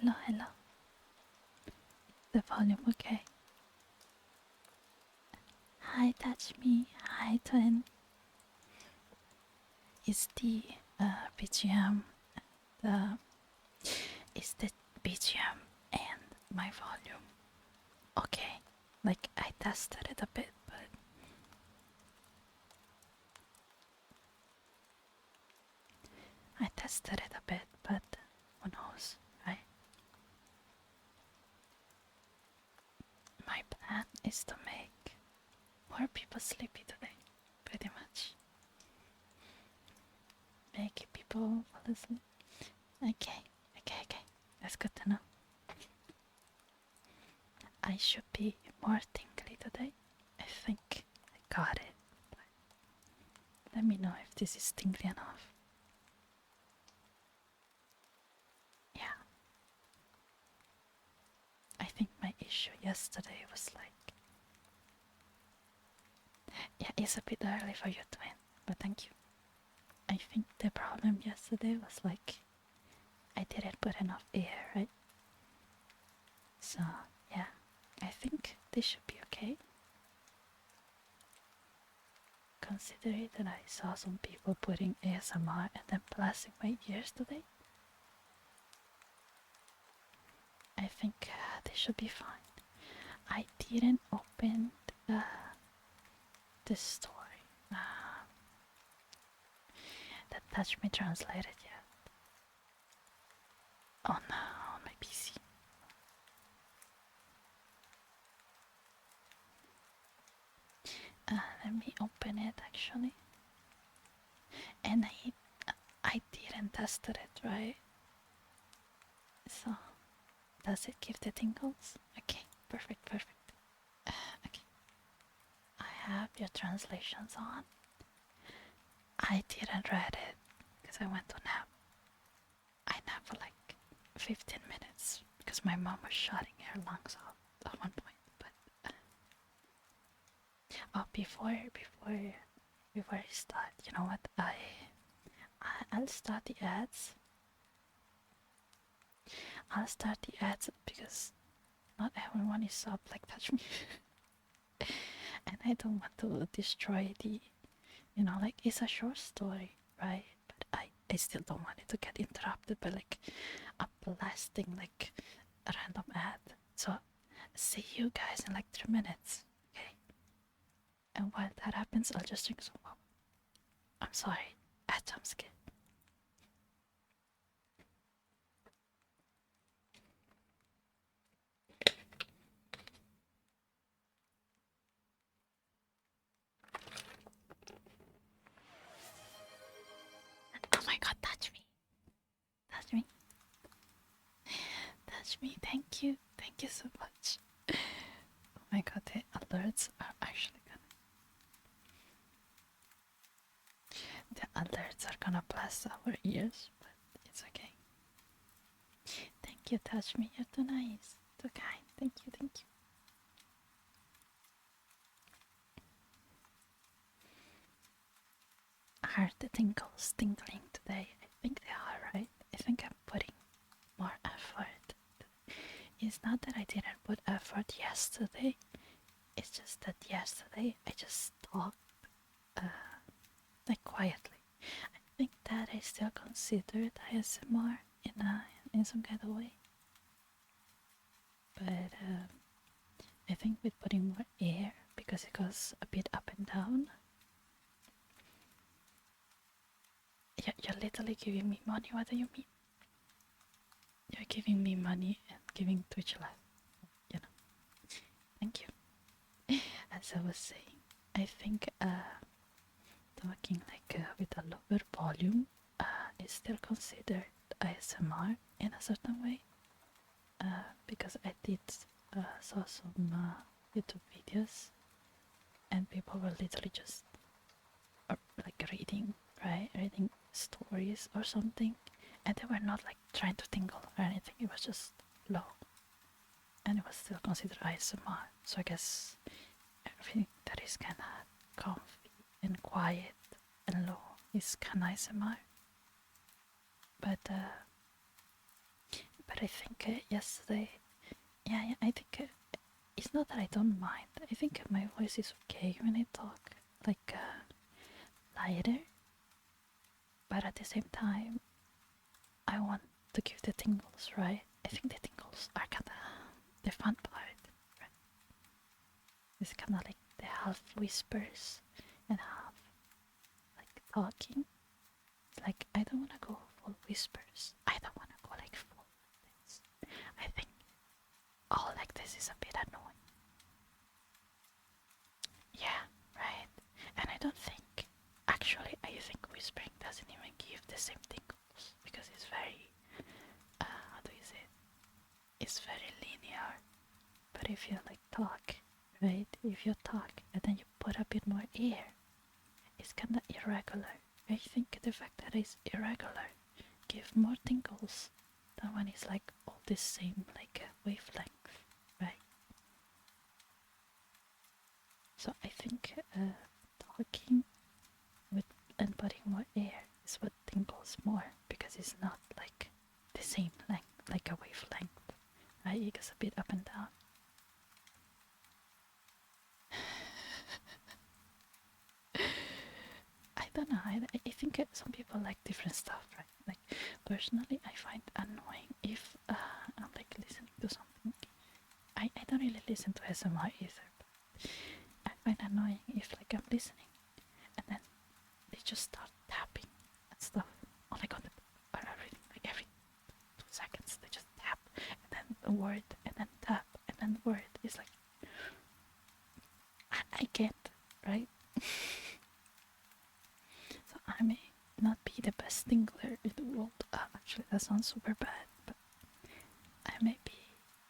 Hello, hello. The volume okay? Hi, touch me. Hi, twin. Is the BGM the is the BGM and my volume okay? Like I tested it a bit, but who knows, right? My plan is to make more people sleepy today, pretty much. Make people fall asleep. Okay, okay. That's good to know. I should be more tingly today. I think I got it. Let me know if this is tingly enough. Yeah. I think my issue yesterday was like... Yeah, it's a bit early for you, twin, but thank you. I think the problem yesterday was like I didn't put enough air, right? So, yeah, I think this should be okay. Considering that I saw some people putting ASMR and then blasting my ears today, I think this should be fine. I didn't open this story that Touch Me translated yet on my PC. Let me open it actually. And I didn't test it, right? So, does it give the tingles? Okay, perfect. Okay, I have your translations on. I didn't read it because I went to nap. I napped for like 15 minutes because my mom was shutting her lungs off at one point. But oh, before I start, you know what? I'll start the ads. I'll start the ads because not everyone is up like Touch Me. And I don't want to destroy the, like it's a short story, right? But I still don't want it to get interrupted by like a blasting like a random ad. So see you guys in like 3 minutes, okay? And while that happens, I'll just drink some water. I'm sorry, ad jump scare. Oh my god, touch me. Touch me. Touch me. Thank you. Thank you so much. Oh my god, the alerts are actually gonna blast our ears, but it's okay. Thank you, touch me. You're too nice. Too kind. Thank you. Are the tingles tingling today? I think they are, right? I think I'm putting more effort. It's not that I didn't put effort yesterday. It's just that yesterday I just talked like quietly. I think that is still considered ASMR in some kind of way. But I think with putting more air, because it goes a bit up and down, you're literally giving me money. What do you mean? You're giving me money and giving Twitch life, Thank you. As I was saying, I think talking like with a lower volume is still considered ASMR in a certain way. Because I did saw some YouTube videos and people were literally just like reading stories or something, and they were not like trying to tingle or anything. It was just low, and it was still considered ASMR. So I guess everything that is kind of comfy and quiet and low is kind of ASMR. But I think yesterday, yeah, I think it's not that I don't mind. I think my voice is okay when I talk, like lighter, but at the same time, I want to give the tingles, right? I think the tingles are kinda the fun part, right? It's kinda like the half whispers and half like talking. Like I don't wanna go full whispers. I don't wanna go like full like this. I think all like this is a bit annoying. Yeah, right. And I don't think actually I think whispering doesn't even give the same tingles because it's very how do you say it? It's very linear. But if you like talk, right? If you talk and then you put a bit more air, it's kinda irregular. I think the fact that it's irregular give more tingles than when it's like all the same like wavelength, right? So I think talking with and putting more air is what tingles more because it's not like the same length, like a wavelength, right? It goes a bit up and down. I don't know. I think some people like different stuff, right? Like personally, I find annoying if I'm like listening to something. I don't really listen to SMR either. But I find annoying if like I'm listening and then they just start tapping and stuff. Oh my god, everything like every 2 seconds they just tap and then a word and then tap and then word. It's like I can't, right? So I may not be the best tingler in the world. Actually, that sounds super bad, but I may be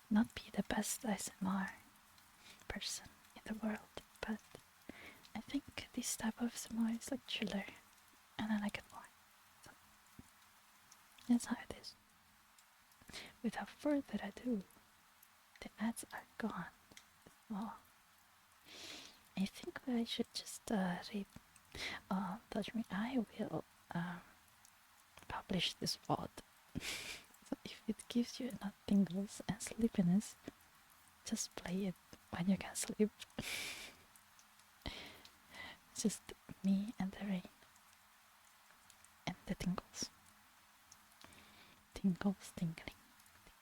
not be the best ASMR person in the world. But I think this type of ASMR is like chiller, and I like it more. So that's how it is. Without further ado, the ads are gone. Oh, I think I should just read. Touch me. I will publish this VOD. So if it gives you enough tingles and sleepiness, just play it when you can sleep. It's just me and the rain and the tingles. Tingles, tingling,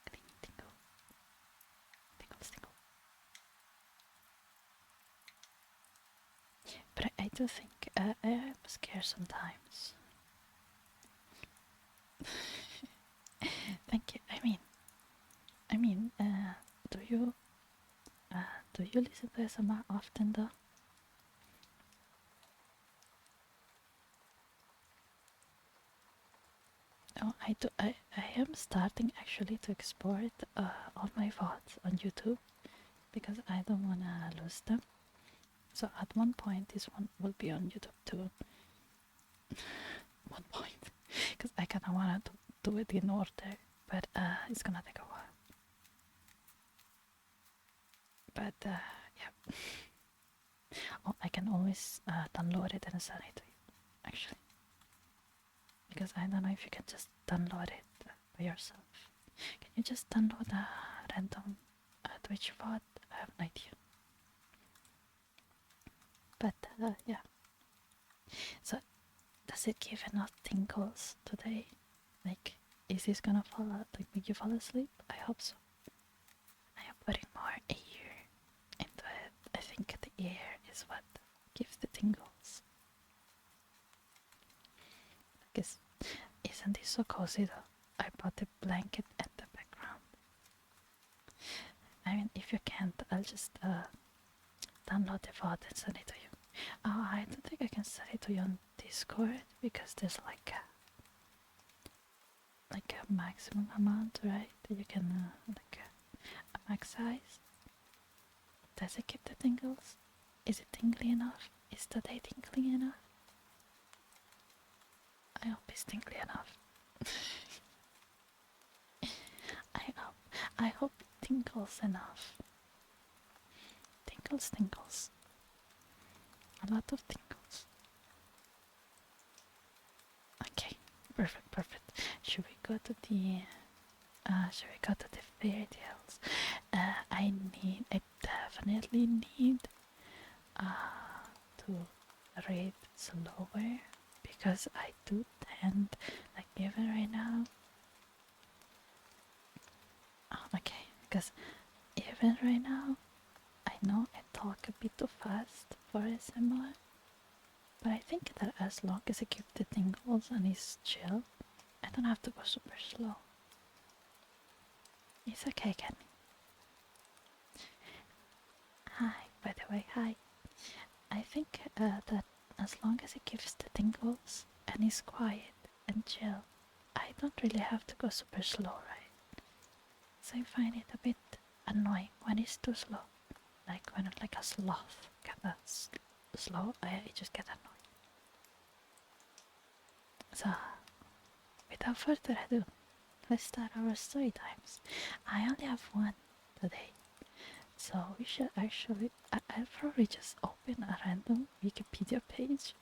tingling, tingle, tingles, tingle. But I do think I am scared sometimes. Thank you. I mean, do you listen to ASMR often though? Oh, I do. I am starting actually to export all my VODs on YouTube because I don't wanna lose them. So at one point, this one will be on YouTube too. One point, because I kinda wanna do it in order, but it's gonna take a while. But yeah. Oh, I can always download it and send it to you, actually. Because I don't know if you can just download it by yourself. Can you just download a random Twitch VOD? I have no idea. But yeah. So, does it give enough tingles today? Like, is this gonna like make you fall asleep? I hope so. I am putting more air into it. I think the air is what gives the tingles. Because isn't this so cozy though? I bought the blanket and the background. I mean, if you can't, I'll just download the VOD and send it to you. Oh, I don't think I can send it to you on Discord because there's like a maximum amount, right? That you can like a max size. Does it keep the tingles? Is it tingly enough? Is the day tingly enough? I hope it's tingly enough. I hope it tingles enough. Tingles, tingles. A lot of tingles. Okay, perfect, perfect. Should we go to the Should we go to the fairy tales? I definitely need to read slower because I do tend, like even right now. Oh, okay, because even right now, I know I talk a bit too fast for ASMR, but I think that as long as I keep the tingles and it's chill, I don't have to go super slow. It's okay, Kenny. Hi, by the way, hi. I think that as long as it gives the tingles and is quiet and chill, I don't really have to go super slow, right? So I find it a bit annoying when it's too slow. Like when like a sloth kinda slow, I just get annoyed. So without further ado, let's start our story times. I only have one today, so we should actually. I'll probably just open a random Wikipedia page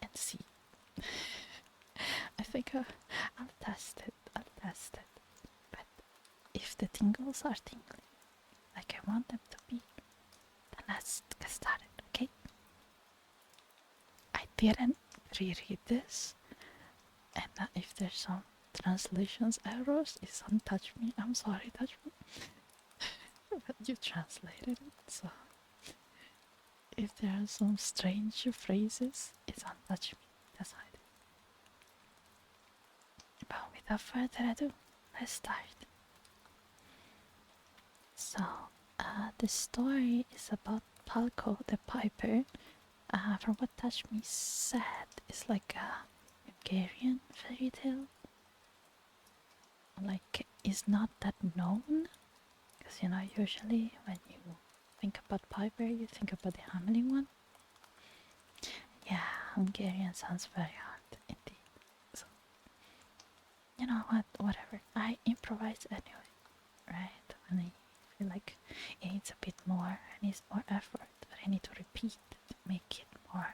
and see. I think I'll test it. I'll test it. But if the tingles are tingling like I want them to be, then let's get started, okay? I didn't reread this, and if there's some translations errors, it's on Touch Me. I'm sorry, Touch Me. But you translated it, so if there are some strange phrases, it's on Touch Me. That's how it is. But without further ado, let's start. So, the story is about Palco the Piper. From what Touch Me said, it's like a Hungarian fairy tale. Like, it's not that known. Because, you know, usually when you think about Piper, you think about the Hamelin one. Yeah, Hungarian sounds very hard indeed. So, you know what, whatever. I improvise anyway, right? When I feel like it needs a bit more, it needs more effort, but I need to repeat to make it more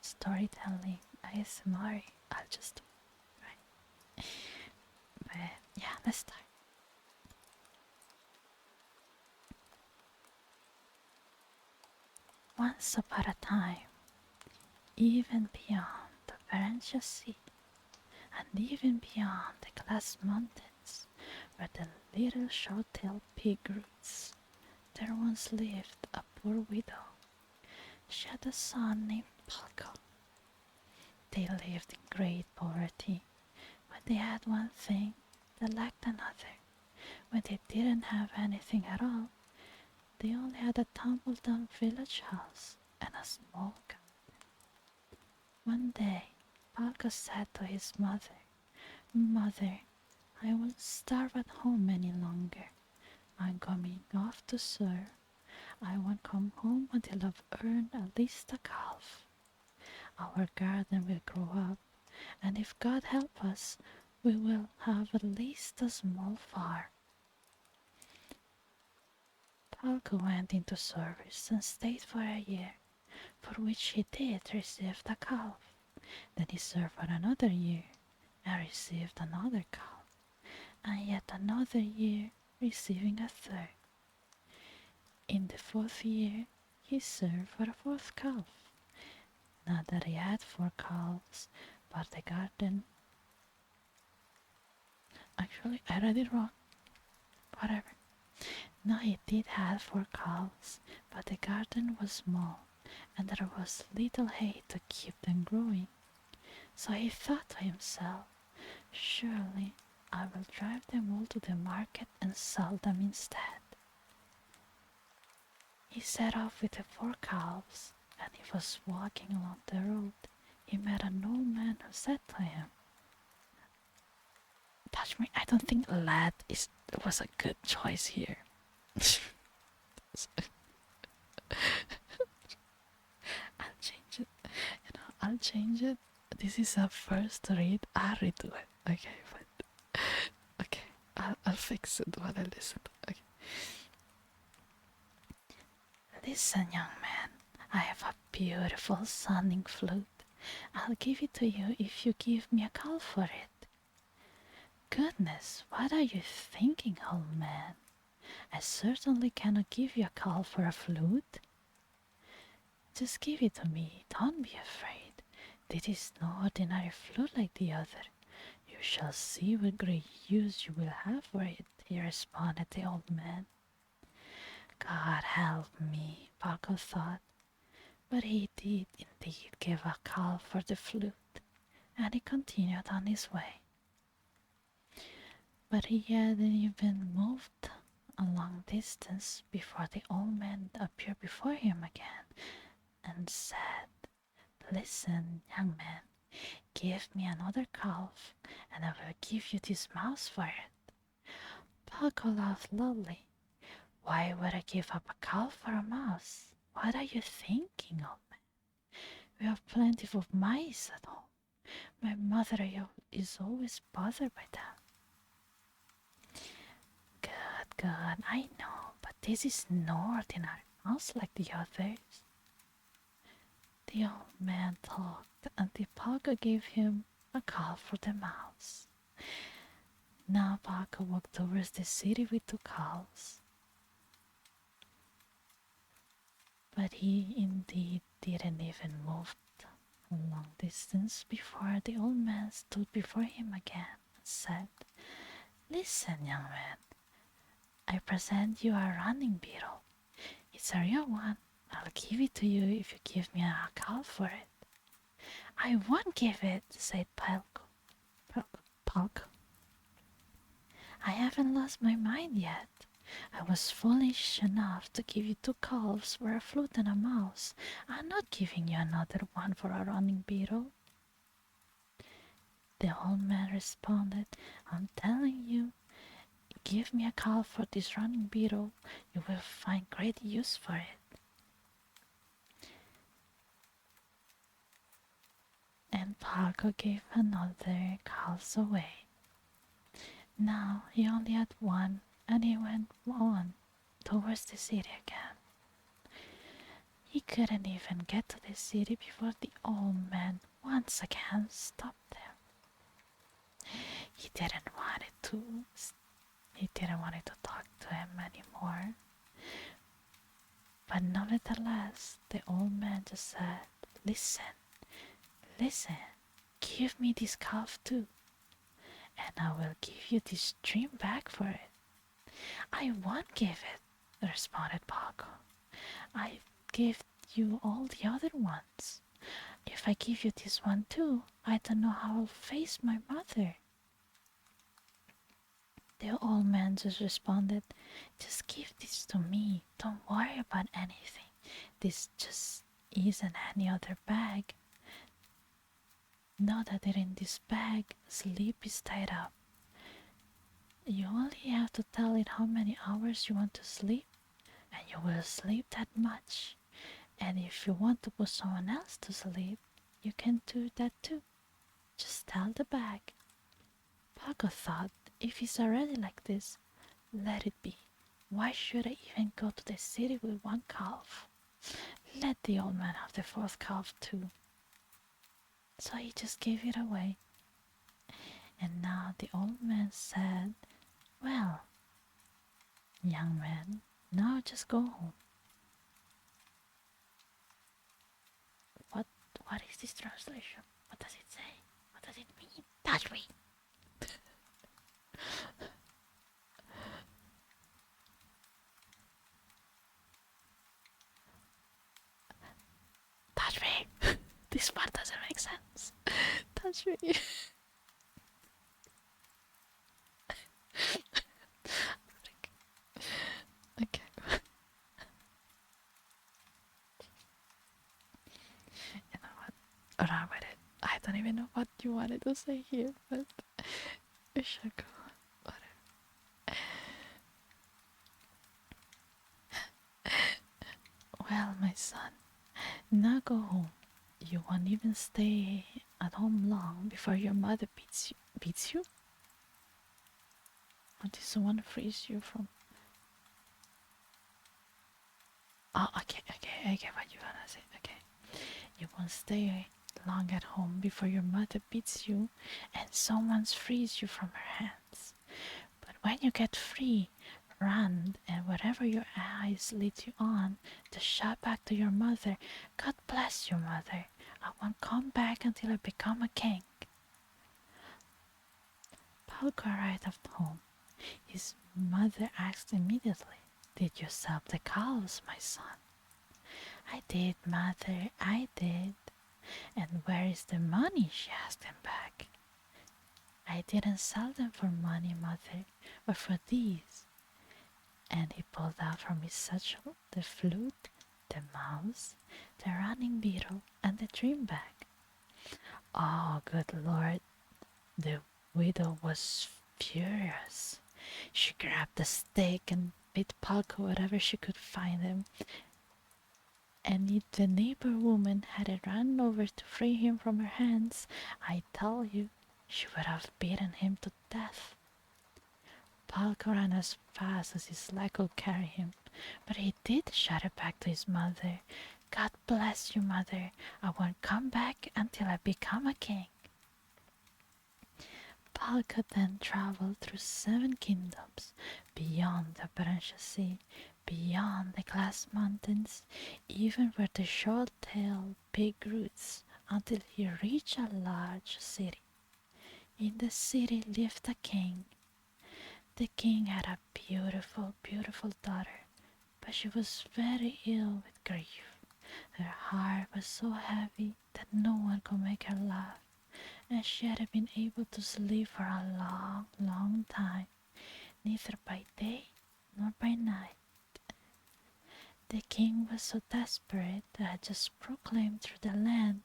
storytelling, ASMR. I'll just do it, right? But yeah, let's start. Once upon a time, even beyond the Varantia Sea, and even beyond the glass mountains where the little short-tailed pig roots, there once lived a poor widow. She had a son named Palco. They lived in great poverty. When they had one thing, they lacked another. When they didn't have anything at all, they only had a tumble-down village house and a small garden. One day, Palco said to his mother, "Mother, I won't starve at home any longer. I'm coming off to serve. I won't come home until I've earned at least a calf. Our garden will grow up, and if God help us, we will have at least a small farm." Palco went into service and stayed for a year, for which he did receive a calf. Then he served for another year and received another calf, and yet another year, receiving a third. In the fourth year, he served for a fourth calf. Not that he had four calves, but the garden. Actually, I read it wrong. Whatever. No, he did have four calves, but the garden was small, and there was little hay to keep them growing. So he thought to himself, "Surely I will drive them all to the market and sell them instead." He set off with the four calves, and he was walking along the road. He met an old man who said to him, "Touch Me, I don't think lad was a good choice here." I'll change it. I'll change it. This is a first read. I'll redo it. Okay, but okay, I'll fix it while I listen. Okay. "Listen, young man, I have a beautiful sounding flute. I'll give it to you if you give me a call for it." Goodness, what are you thinking, old man? I certainly cannot give you a call for a flute. Just give it to me, don't be afraid. This is no ordinary flute like the other. You shall see what great use you will have for it, he responded the old man. God help me, Paco thought, but he did indeed give a call for the flute, and he continued on his way. But he hadn't even moved a long distance before the old man appeared before him again and said, Listen, young man, give me another calf, and I will give you this mouse for it. Paco laughed loudly. Why would I give up a calf for a mouse? What are you thinking, old man? We have plenty of mice at home. My mother is always bothered by them. Good, I know, but this is no ordinary mouse like the others. The old man talked until Paco gave him a call for the mouse. Now Paco walked towards the city with two calves. But he indeed didn't even move a long distance before the old man stood before him again and said, Listen, young man, I present you a running beetle. It's a real one. I'll give it to you if you give me a call for it. I won't give it, said Paco. I haven't lost my mind yet. I was foolish enough to give you two calves for a flute and a mouse. I'm not giving you another one for a running beetle. The old man responded, I'm telling you, give me a calf for this running beetle. You will find great use for it. And Paco gave another calf away. Now he only had one, and he went on towards the city again. He couldn't even get to the city before the old man once again stopped him. He didn't want to talk to him anymore. But nevertheless, the old man just said, Listen, give me this calf too, and I will give you this dream back for it. I won't give it, responded Paco. I gave you all the other ones. If I give you this one too, I don't know how I'll face my mother. The old man just responded, Just give this to me. Don't worry about anything. This just isn't any other bag. Know that in this bag, sleep is tied up. You only have to tell it how many hours you want to sleep, and you will sleep that much. And if you want to put someone else to sleep, you can do that too. Just tell the bag. Paco thought, if it's already like this, let it be. Why should I even go to the city with one calf? Let the old man have the fourth calf too. So he just gave it away. And now the old man said, Well, young man, now just go home. What is this translation? What does it say? What does it mean? Touch me! Touch me! This part doesn't make sense. Touch me. Okay. You know what? Around with it. I don't even know what you wanted to say here, but we should go on. Whatever. Well, my son, now go home. You won't even stay at home long before your mother beats you. Beats you? Or does someone frees you from? Oh, okay, I get what you wanna say. Okay, you won't stay long at home before your mother beats you and someone frees you from her hands. But when you get free, run and wherever your eyes lead you on, to shout back to your mother, God bless you, mother. I won't come back until I become a king. Paul arrived at home. His mother asked immediately, Did you sell the cows, my son? I did, mother, I did. And where is the money? She asked him back. I didn't sell them for money, mother, but for these. And he pulled out from his satchel the flute, the mouse, the running beetle, and the dream bag. Oh, good Lord, the widow was furious. She grabbed the stick and beat Palko wherever she could find him, and if the neighbor woman had run over to free him from her hands, I tell you, she would have beaten him to death. Palko ran as fast as his leg could carry him, but he did shout it back to his mother. God bless you, mother. I won't come back until I become a king. Palka then traveled through 7 kingdoms, beyond the Brancha Sea, beyond the glass mountains, even where the short-tailed pig roots, until he reached a large city. In the city lived a king. The king had a beautiful, beautiful daughter, but she was very ill with grief. Her heart was so heavy that no one could make her laugh, and she hadn't been able to sleep for a long, long time, neither by day nor by night. The king was so desperate that he just proclaimed through the land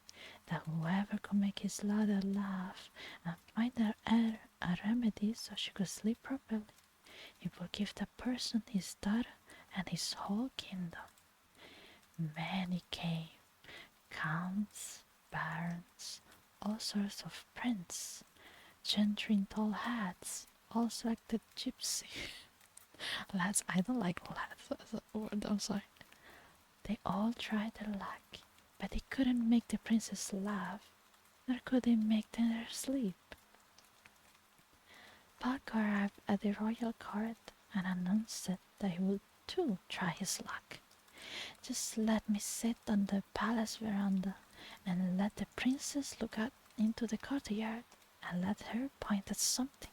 that whoever could make his daughter laugh and find a remedy so she could sleep properly, he would give that person his daughter and his whole kingdom. Many came, counts, barons, all sorts of princes, gentry in tall hats, also like the gypsy. Lads, I don't like lads as a word, I'm sorry. They all tried their luck, but they couldn't make the princess laugh, nor could they make her sleep. Puck arrived at the royal court and announced that he would too try his luck. Just let me sit on the palace veranda and let the princess look out into the courtyard and let her point at something.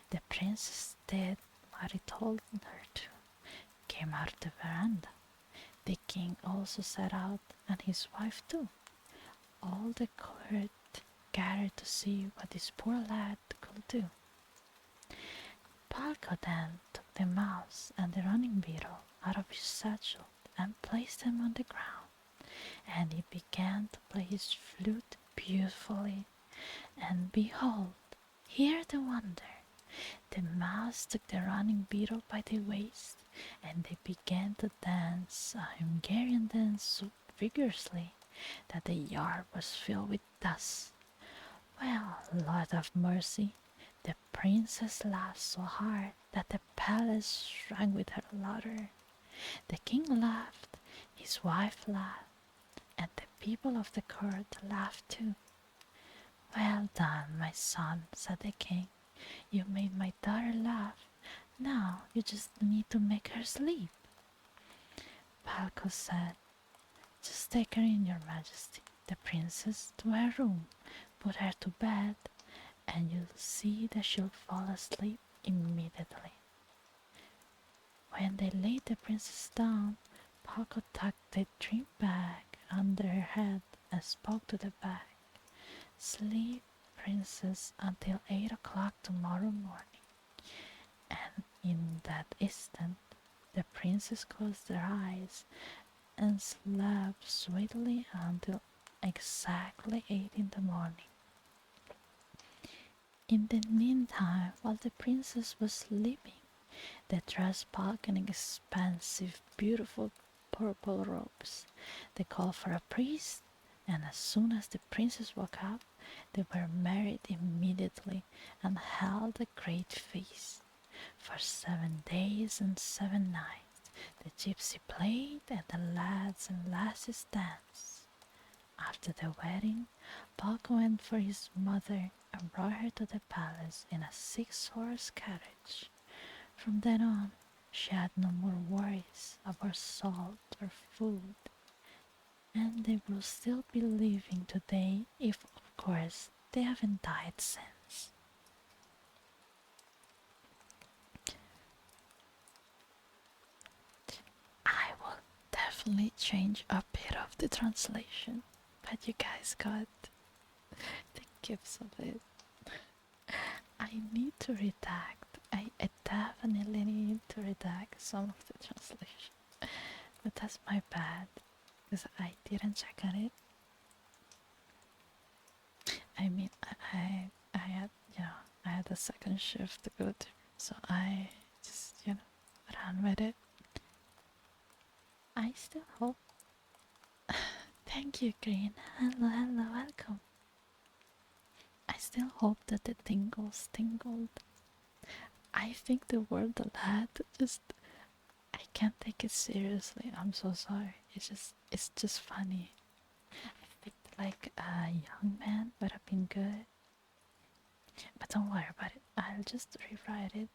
The princess did what he told her to, came out of the veranda. The king also set out, and his wife too. All the court gathered to see what this poor lad could do. Palko then took the mouse and the running beetle out of his satchel and placed them on the ground, and he began to play his flute beautifully. And behold, hear the wonder! The mouse took the running beetle by the waist, and they began to dance a Hungarian dance so vigorously that the yard was filled with dust. Well, Lord of mercy, the princess laughed so hard that the palace rang with her laughter. The king laughed, his wife laughed, and the people of the court laughed too. Well done, my son, said the king. You made my daughter laugh. Now you just need to make her sleep. Palko said, Just take her in, your majesty, the princess, to her room, put her to bed, and you'll see that she'll fall asleep immediately. When they laid the princess down, Palko tucked the dream bag under her head and spoke to the bag. Sleep, princess, until 8 o'clock tomorrow morning. And in that instant, the princess closed her eyes and slept sweetly until exactly 8 in the morning. In the meantime, while the princess was sleeping, they dressed Puck in expensive, beautiful purple robes. They called for a priest, and as soon as the princess woke up, they were married immediately and held a great feast. For 7 days and 7 nights, the gypsy played and the lads and lasses danced. After the wedding, Puck went for his mother and brought her to the palace in a 6-horse carriage. From then on, she had no more worries about salt or food, and they will still be living today if, of course, they haven't died since. I will definitely change a bit of the translation, but you guys got the gifts of it. I need to redact. I definitely need to redact some of the translation, but that's my bad because I didn't check on it. I mean, I had, I had a second shift to go to, so I just, ran with it. I still hope. Thank you, Green. Hello, hello, welcome. I still hope that the tingles tingled. I think the word lad just, I can't take it seriously. I'm so sorry. It's just funny. I think like a young man would have been good. But don't worry about it. I'll just rewrite it.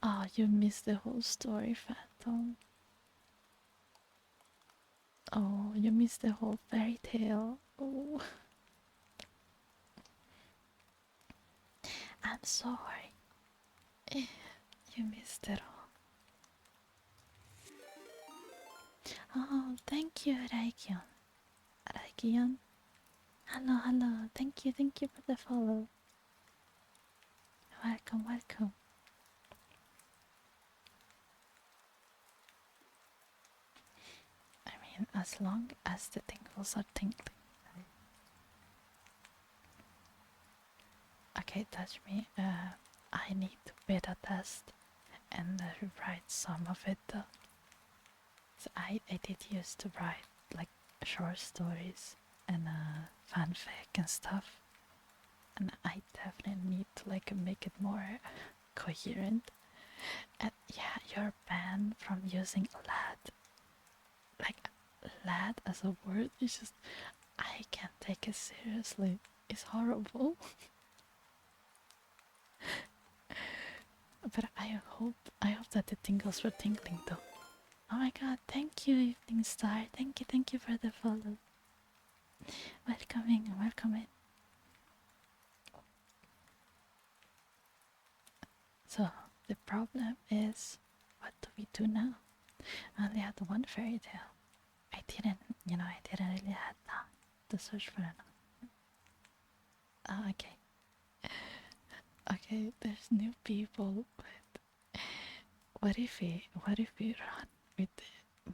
Oh, you missed the whole story, Phantom. Oh, you missed the whole fairy tale. Oh, I'm sorry. You missed it all. Oh, thank you, Raikion. Raikion. Hello, hello. Thank you for the follow. Welcome, welcome. I mean, as long as the tingles are tingling. Okay, touch me. I need to beta test and rewrite some of it though. So I did used to write like short stories and fanfic and stuff, and I definitely need to like make it more coherent. And yeah, you're banned from using lad. Like lad as a word is just, I can't take it seriously. It's horrible. But I hope that the tingles were tingling though. Oh my god, thank you, Evening Star. Thank you for the follow. Welcoming, welcome in. So, the problem is, what do we do now? I only had one fairy tale. I didn't really have time to search for another. Okay. Okay, there's new people, but what if we run with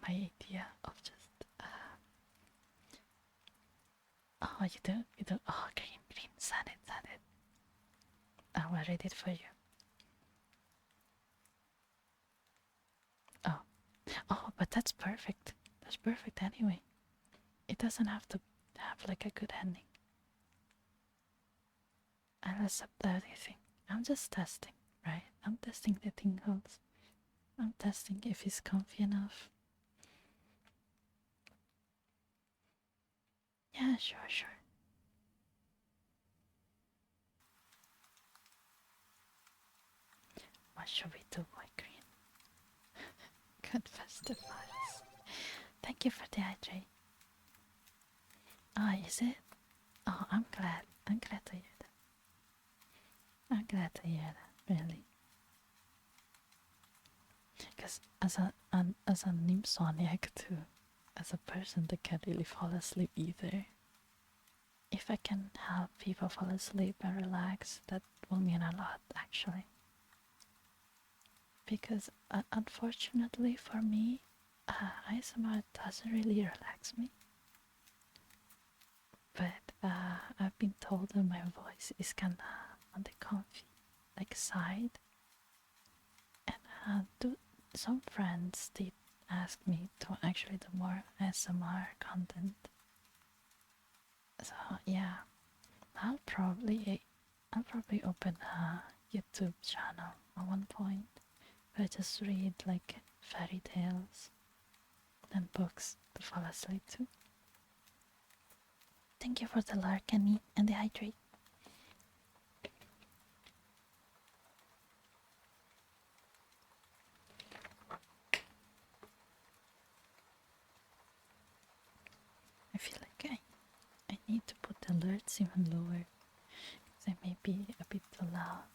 my idea of just, oh, you do, oh, green, send it. I will read it for you. Oh, oh, but that's perfect. That's perfect anyway. It doesn't have to have like a good ending. I'll accept everything. I'm just testing, right? I'm testing the tingles. I'm testing if it's comfy enough. Yeah, sure. What should we do, Boy Green? Good festivals. Thank you for the hydrate. Oh, is it? Oh, I'm glad. I'm glad to hear that. I'm glad to hear that, really. Because as a nymphsoniac too, as a person that can't really fall asleep either, if I can help people fall asleep and relax, that will mean a lot, actually. Because unfortunately for me, ASMR doesn't really relax me. But I've been told that my voice is kinda on the comfy like side, and some friends did ask me to actually do more ASMR content. So yeah, I'll probably open a YouTube channel at one point where I just read like fairy tales and books to fall asleep to. thank you for the lurk, Kenny, and the hydrate. I feel like I need to put the alerts even lower, because I may be a bit too loud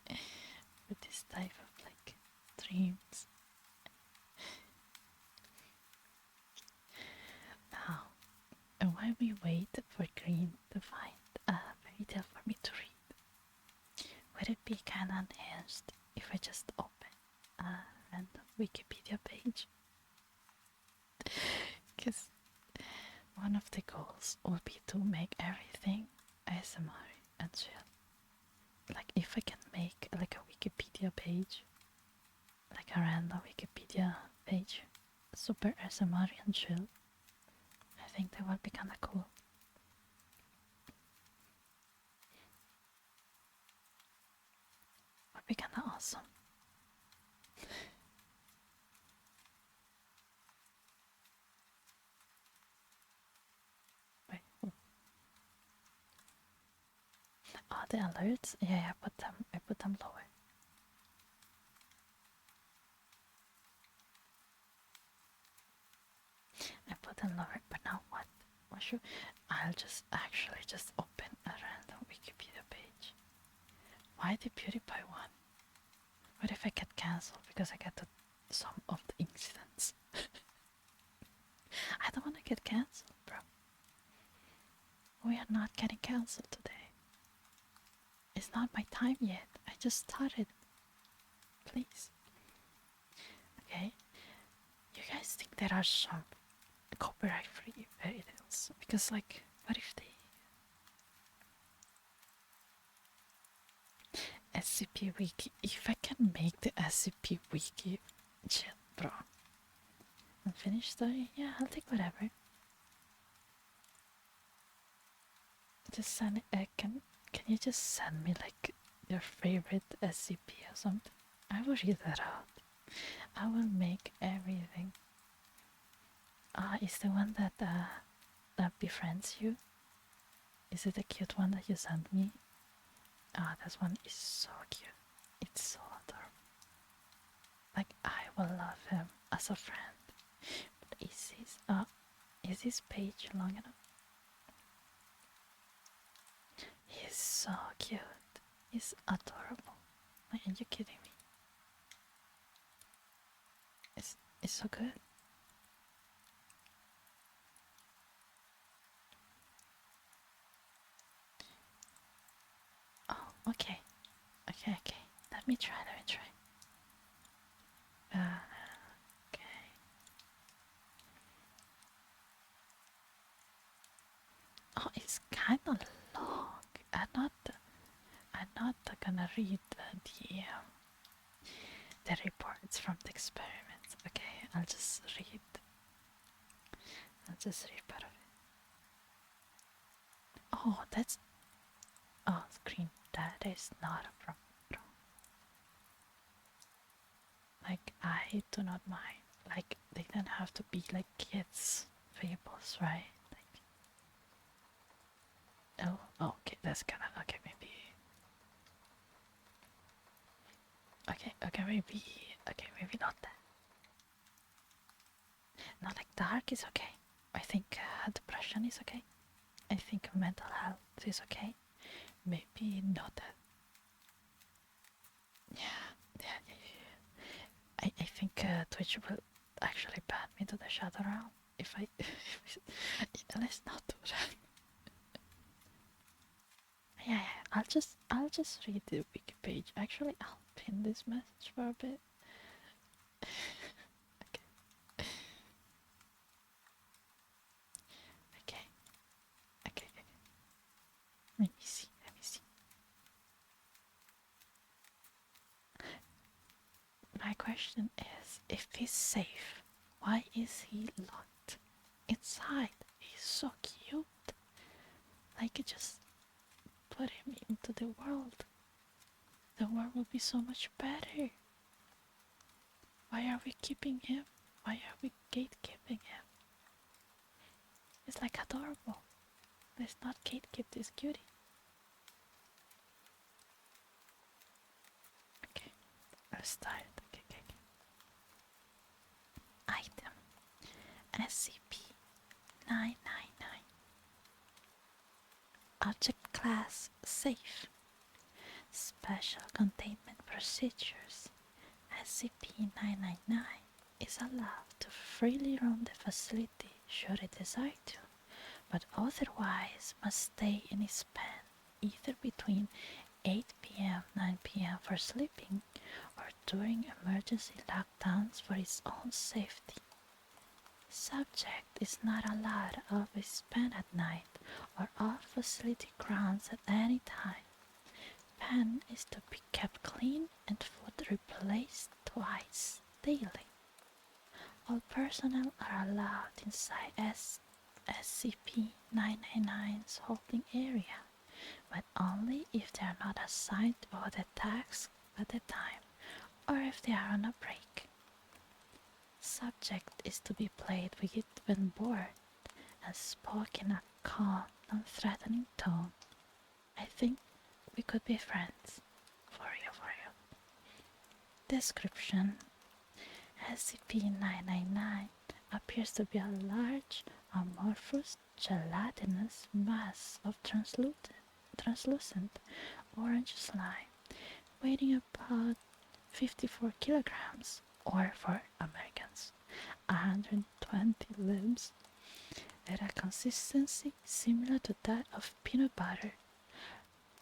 for this type of like dreams. Now, and while we wait for Green to find a fairy tale for me to read, would it be kind of unhinged if I just open a random Wikipedia page? Because one of the goals would be to make everything ASMR and chill. Like if I can make like a Wikipedia page, like a random Wikipedia page, super ASMR and chill, I think that would be kinda cool. Would be kinda awesome. Wait. Oh, the alerts? Yeah, I put them lower. I put them lower, but now what? What should I'll just actually just open a random Wikipedia page. Why the PewDiePie one? What if I get cancelled because I get some of the incidents? I don't want to get cancelled, bro. We are not getting cancelled today. It's not my time yet. I just started. Please. Okay. You guys think there are some copyright free fairy tales? Because like, what if they SCP wiki? If I can make the SCP wiki, chill, bro. Unfinished story? Yeah, I'll take whatever. Just send it. Can you just send me like your favorite SCP or something? I will read that out. I will make everything. Is the one that befriends you? Is it the cute one that you sent me? This one is so cute. It's so adorable. Like I will love him as a friend. But is this page long enough? He's so cute. He's adorable. Like, are you kidding me? It's so good. Oh, okay. Okay. Let me try. Okay. Oh, it's kind of long. I'm not gonna read the reports from the experiments. Okay, I'll just read part of it. Oh, that's screen. That is not a problem. Like I do not mind. Like they don't have to be like kids fables, right? Like okay, that's gonna maybe maybe not that. Not like dark is okay. I think depression is okay. I think mental health is okay. Maybe not that. Yeah. I think Twitch will actually ban me to the shadow realm if I. Let's not do that. Yeah, I'll just read the wiki page. Actually, I'll pin this message for a bit. Okay. Okay. Let me see. My question is, if he's safe, why is he locked inside? He's so cute. Like, just put him into the world. The world will be so much better. Why are we keeping him? Why are we gatekeeping him? It's like adorable. Let's not gatekeep this cutie. Okay, let's start. Okay, okay, okay. Item SCP-999. Object class safe. Special containment procedures. SCP-999 is allowed to freely roam the facility should it desire to, but otherwise must stay in its pen either between 8 p.m. 9 p.m. for sleeping or during emergency lockdowns for its own safety. Subject is not allowed off his pen at night or off facility grounds at any time. Pen is to be kept clean and food replaced twice daily. All personnel are allowed inside SCP-999's holding area, but only if they are not assigned to other tasks at the time or if they are on a break. Subject is to be played with when bored and spoke in a calm, non-threatening tone. I think we could be friends. For you, for you. Description: SCP-999 appears to be a large, amorphous, gelatinous mass of translucent orange slime, weighing about 54 kilograms, or for Americans, 120 limbs, at a consistency similar to that of peanut butter.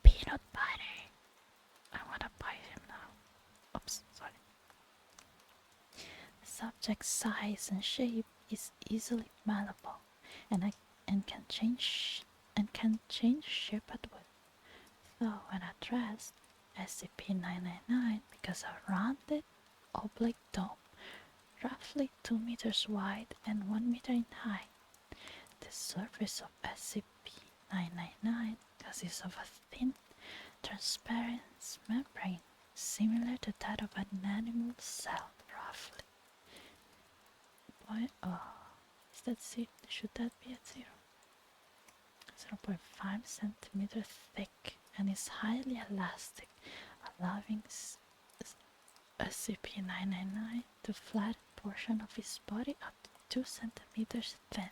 Peanut butter! I wanna bite him now. Oops, sorry. Subject size and shape is easily malleable and can change shape at will. Though when addressed, SCP-999 becomes a rounded, oblate dome, roughly 2 meters wide and 1 meter in height. The surface of SCP-999 consists of a thin, transparent membrane similar to that of an animal cell, roughly. Is that zero? Should that be at 0.5 centimeters thick and is highly elastic, allowing SCP-999 to flatten portion of its body up to 2 centimeters thin.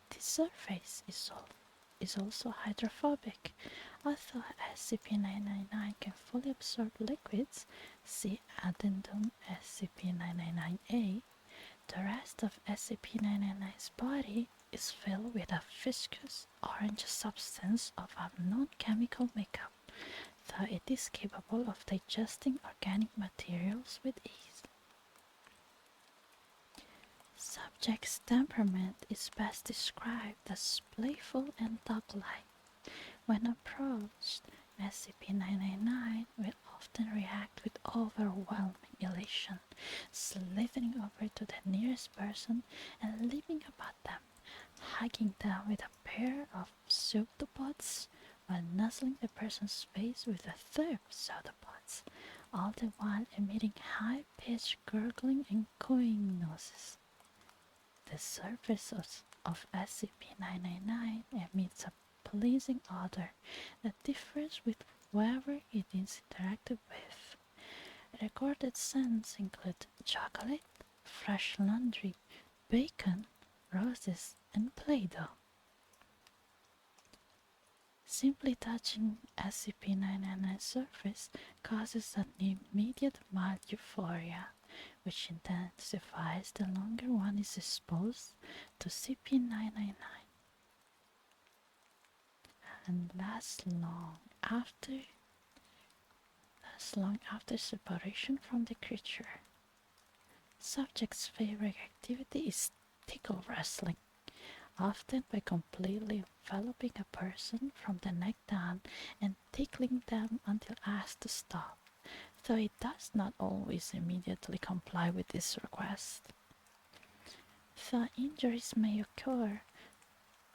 This surface is also hydrophobic. Although SCP-999 can fully absorb liquids, see Addendum SCP-999-A, the rest of SCP-999's body is filled with a viscous orange substance of unknown chemical makeup, though it is capable of digesting organic materials with ease. Subject's temperament is best described as playful and dog-like. When approached, SCP-999 will often react with overwhelming elation, slithering over to the nearest person and leaping about them, hugging them with a pair of pseudopods while nuzzling the person's face with a third pseudopods, all the while emitting high-pitched gurgling and cooing noises. The surface of SCP-999 emits a pleasing odor that differs with whoever it is interacted with. Recorded scents include chocolate, fresh laundry, bacon, roses, and Play-Doh. Simply touching SCP-999's surface causes an immediate mild euphoria, which intensifies the longer one is exposed to SCP-999 and lasts long after separation from the creature. Subject's favorite activity is tickle wrestling, often by completely enveloping a person from the neck down and tickling them until asked to stop, though it does not always immediately comply with this request. Though injuries may occur,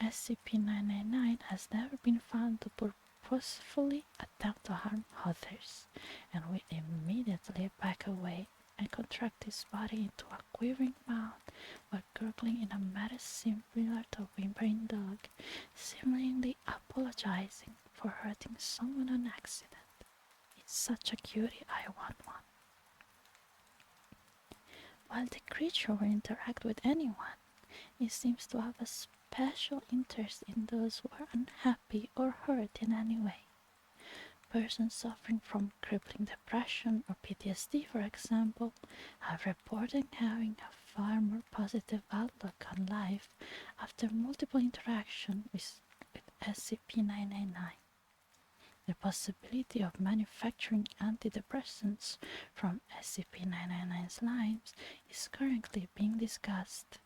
SCP-999 has never been found to purposefully attempt to harm others, and will immediately back away and contract his body into a quivering mouth while gurgling in a manner similar to hurting someone on accident. It's such a cutie, I want one. While the creature will interact with anyone, it seems to have a special interest in those who are unhappy or hurt in any way. Persons suffering from crippling depression or PTSD, for example, have reported having a far more positive outlook on life after multiple interactions with SCP-999. The possibility of manufacturing antidepressants from SCP-999's lines is currently being discussed.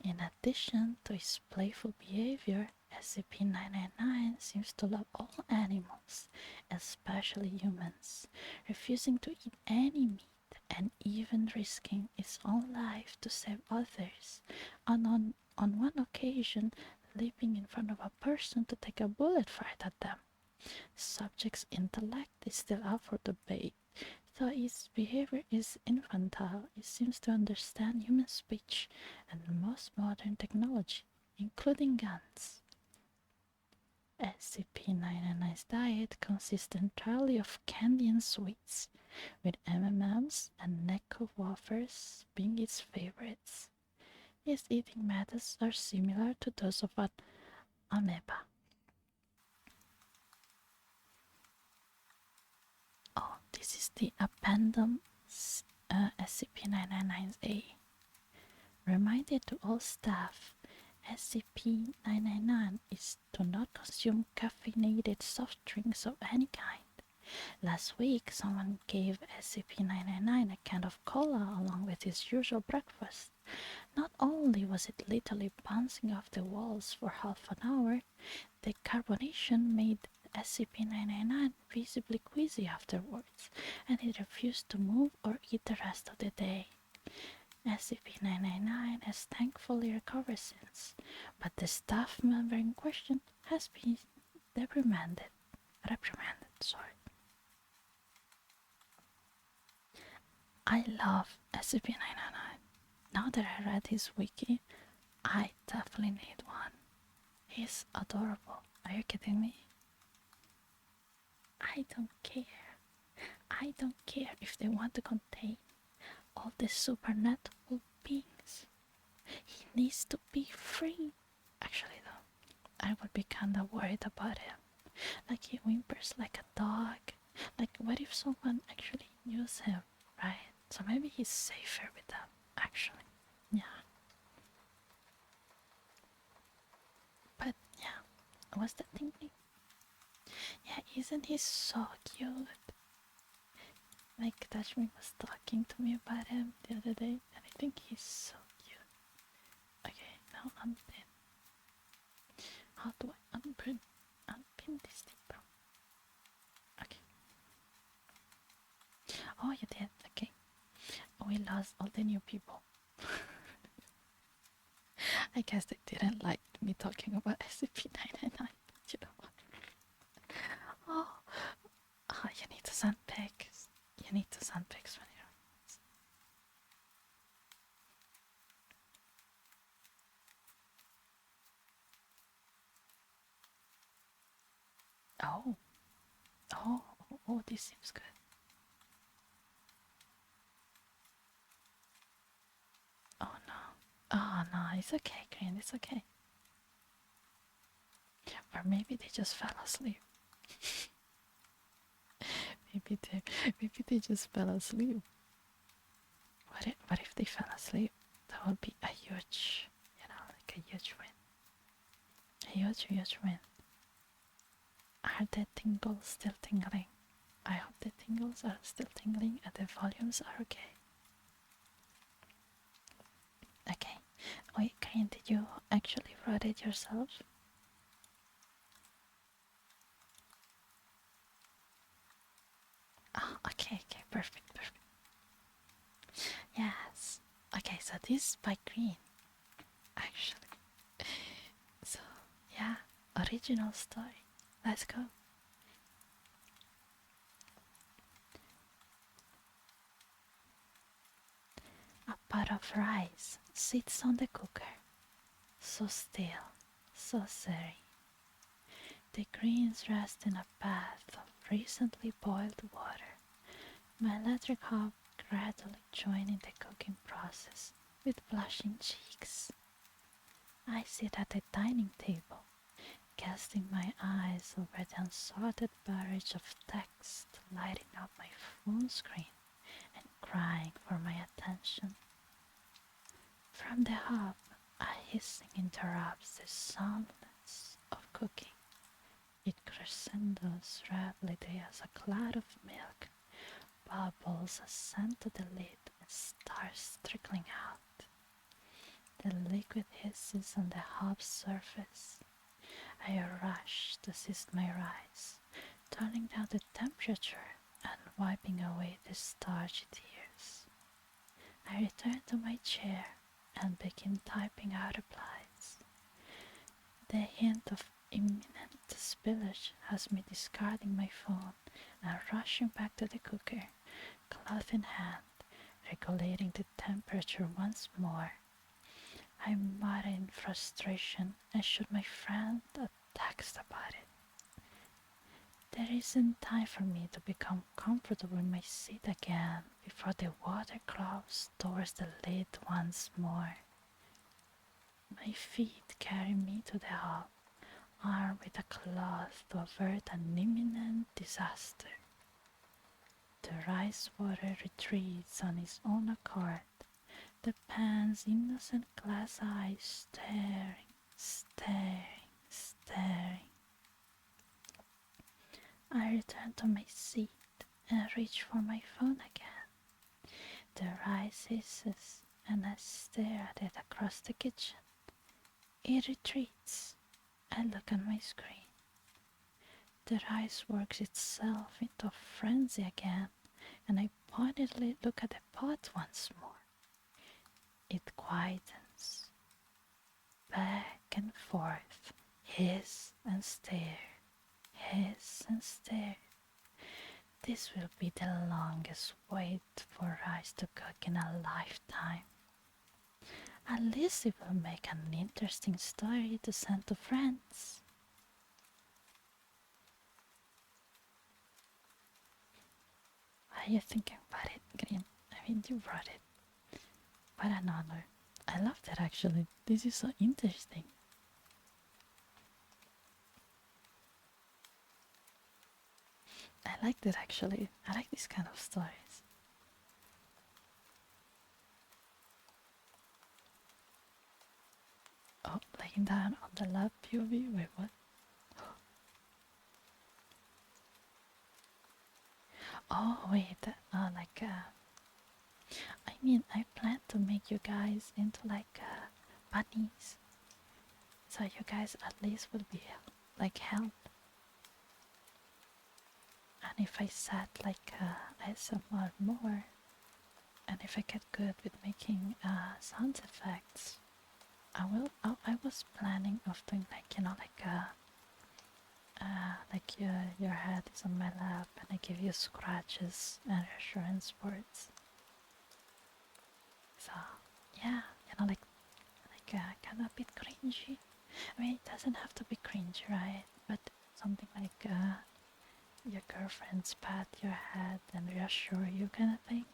In addition to its playful behavior, SCP-999 seems to love all animals, especially humans, refusing to eat any meat and even risking its own life to save others, and on one occasion leaping in front of a person to take a bullet fight at them. The subject's intellect is still up for debate. Though its behavior is infantile, it seems to understand human speech and most modern technology, including guns. SCP-999's diet consists entirely of candy and sweets, with M&Ms and Necco wafers being its favorites. Its eating methods are similar to those of an amoeba. Oh, this is the addendum SCP-999A. Reminded to all staff, SCP-999 is to not consume caffeinated soft drinks of any kind. Last week, someone gave SCP-999 a can of cola along with his usual breakfast. Not only was it literally bouncing off the walls for half an hour, the carbonation made SCP-999 visibly queasy afterwards, and it refused to move or eat the rest of the day. SCP-999 has thankfully recovered since, but the staff member in question has been reprimanded. I love SCP-999. Now that I read his wiki, I definitely need one. He's adorable. Are you kidding me? I don't care. I don't care if they want to contain all the supernatural beings. He needs to be free. Actually, though, I would be kinda worried about him. Like, he whimpers like a dog. Like, what if someone actually knew him, right? So maybe he's safer with them, actually. Yeah. But, yeah. What's that thinking? Yeah, isn't he so cute? Like, Dashmi was talking to me about him the other day, and I think he's so cute. Okay, now unpin. How do I unpin this thing, bro? Okay. Oh, you did. Okay. We lost all the new people. I guess they didn't like me talking about SCP-999. You know what? Oh, you need to send pics. You need to send pics when you're. Oh, oh, this seems good. Oh no. Oh no, it's okay, Green, it's okay. Or maybe they just fell asleep. maybe they just fell asleep. What if they fell asleep? That would be a huge, like a huge win. A huge win. Are the tingles still tingling? I hope the tingles are still tingling and the volumes are okay. Okay. Wait, Karen, did you actually write it yourself? Oh, okay, perfect. Yes. Okay, so this is by Green, actually. So, yeah, original story. Let's go. A pot of rice sits on the cooker, so still, so serene. The greens rest in a bath of recently boiled water, my electric hob gradually joining the cooking process with blushing cheeks. I sit at the dining table, casting my eyes over the unsorted barrage of text lighting up my phone screen and crying for my attention. From the hob, a hissing interrupts the soundness of cooking. It crescendos rapidly as a cloud of milk bubbles ascend to the lid and starts trickling out. The liquid hisses on the hob's surface. I rush to assist my rice, turning down the temperature and wiping away the starchy tears. I return to my chair and begin typing out replies. The hint of imminent spillage has me discarding my phone and rushing back to the cooker, cloth in hand, regulating the temperature once more. I mutter in frustration and shoot my friend a text about it. There isn't time for me to become comfortable in my seat again before the water clouds towards the lid once more. My feet carry me to the hob, armed with a cloth to avert an imminent disaster. The rice water retreats on its own accord, the pan's innocent glass eyes staring, staring, staring. I return to my seat and reach for my phone again. The rice hisses and I stare at it across the kitchen. It retreats. I look at my screen. The rice works itself into a frenzy again, and I pointedly look at the pot once more. It quietens. Back and forth, hiss and stare, hiss and stare. This will be the longest wait for rice to cook in a lifetime. At least it will make an interesting story to send to friends. What are you thinking about it, Green? I mean, you brought it. What an honor. I love that actually. This is so interesting. I like that actually. I like these kind of stories. Oh, laying down on the lap POV? Wait, what? Oh, wait. I mean, I plan to make you guys into bunnies. So you guys at least will be like help. And if I set ASMR more, and if I get good with making sound effects, I was planning of doing your head is on my lap and I give you scratches and reassurance words. So yeah, kind of a bit cringy. I mean, it doesn't have to be cringy, right? But something like your girlfriend's pat your head and reassure you kind of thing.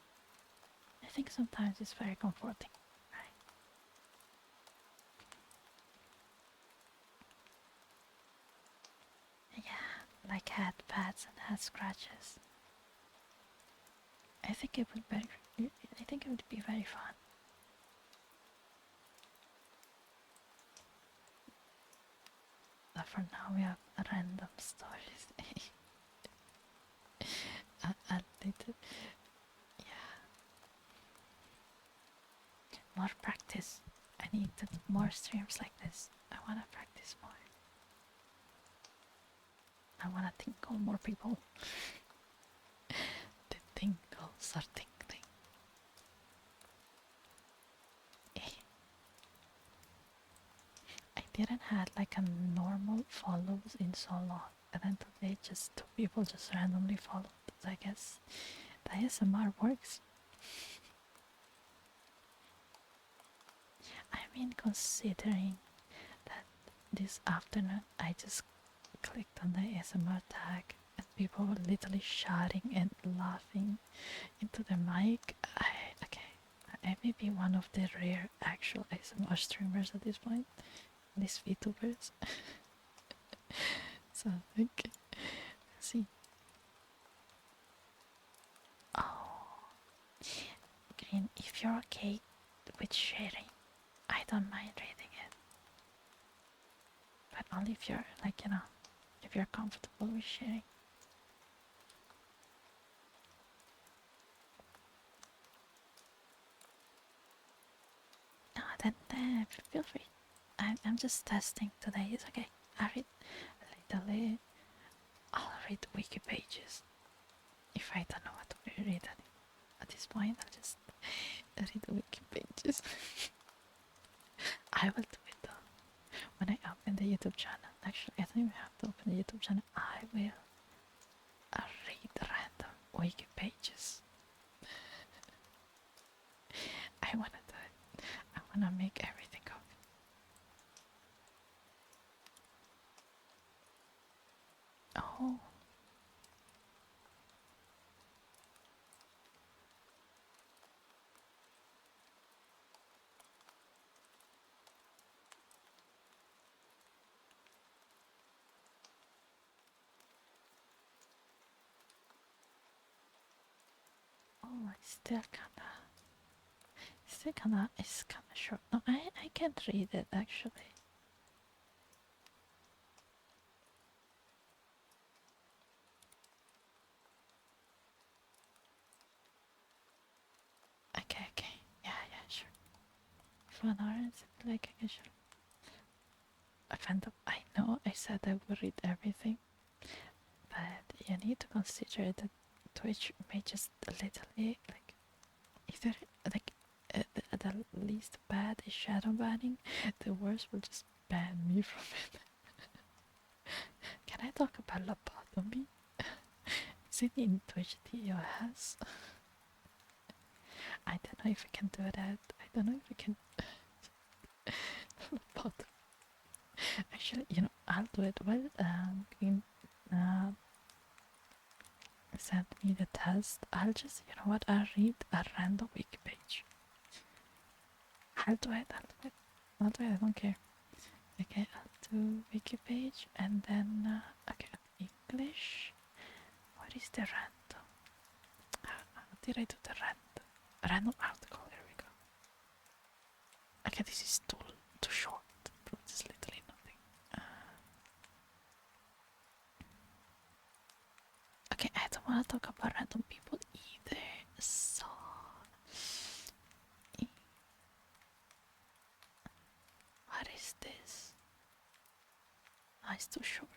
I think sometimes it's very comforting, right? Yeah, like head pats and head scratches. I think it would be very fun. But for now, we have random stories. A little, yeah. More practice. I need more streams like this. I wanna practice more. I wanna tinkle more people. The tingles are tinkling. I didn't had like a normal follows in so long, and then today just two people just randomly followed. So I guess the ASMR works. I mean, considering that this afternoon I just clicked on the ASMR tag and people were literally shouting and laughing into their mic. I may be one of the rare actual ASMR streamers at this point. These VTubers. So okay. See. Oh, Green, if you're okay with sharing, I don't mind reading it. But only if you're like, if you're comfortable with sharing. No, then feel free. I'm just testing today. It's okay. I read literally. I'll read wiki pages. If I don't know what to read at this point, I'll just read the wiki pages. I will do it though. When I open the YouTube channel, actually, I don't even have to open the YouTube channel. I will read random wiki pages. I wanna do it. I wanna make everything up. Oh. Oh, it's kinda short. No, I can't read it actually. Okay. Yeah, sure. 1 hour and like okay, sure. I know I said I would read everything, but you need to consider that Twitch may just literally like either like the least bad is shadow banning, the worst will just ban me from it. Can I talk about lobotomy? Is it in Twitch TOS? I don't know if I can do that. I don't know if I can lobotomy. Actually, I'll do it. Well, Green send me the test. I'll just, you know what? I'll read a random wiki page. I'll do it. I don't care. Okay, I'll do wiki page and then, okay, English. What is the random? How did I do the random? Random article. Here we go. Okay, this is too short. There's literally nothing. Okay, I don't want to talk about random people either. So, what is this? Oh, it's too short.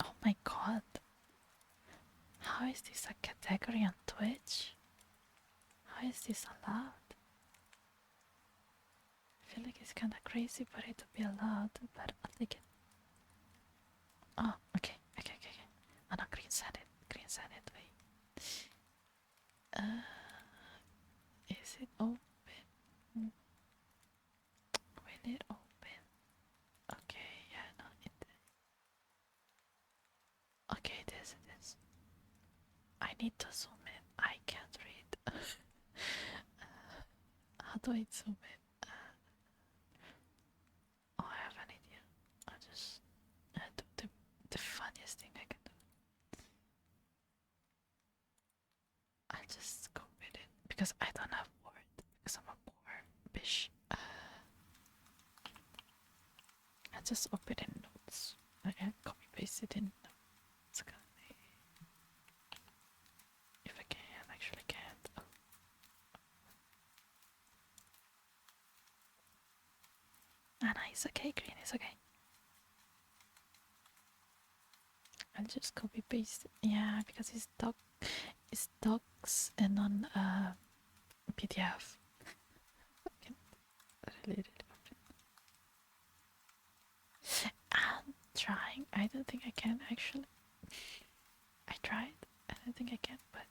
Oh my god. How is this a category on Twitch? How is this allowed? I feel like it's kinda crazy for it to be allowed, but I'll take it. Oh, okay. Oh no, Green said it. Wait. Is it open? Will it open? Okay, yeah, no, it. Okay, it is. I need to zoom in. I can't read. How do I zoom in? Oh, I have an idea. I'll just do the funniest thing I can do. I'll just go with it because I don't have Word because I'm a poor bitch. I just open it in notes. I can copy paste it in notes. If I can, actually can't. Oh. Ah, no, it's okay, Green, it's okay. I'll just copy paste it. Yeah, because it's docs and on PDF. I can really open. I'm trying. I don't think I can actually. I tried. I don't think I can, but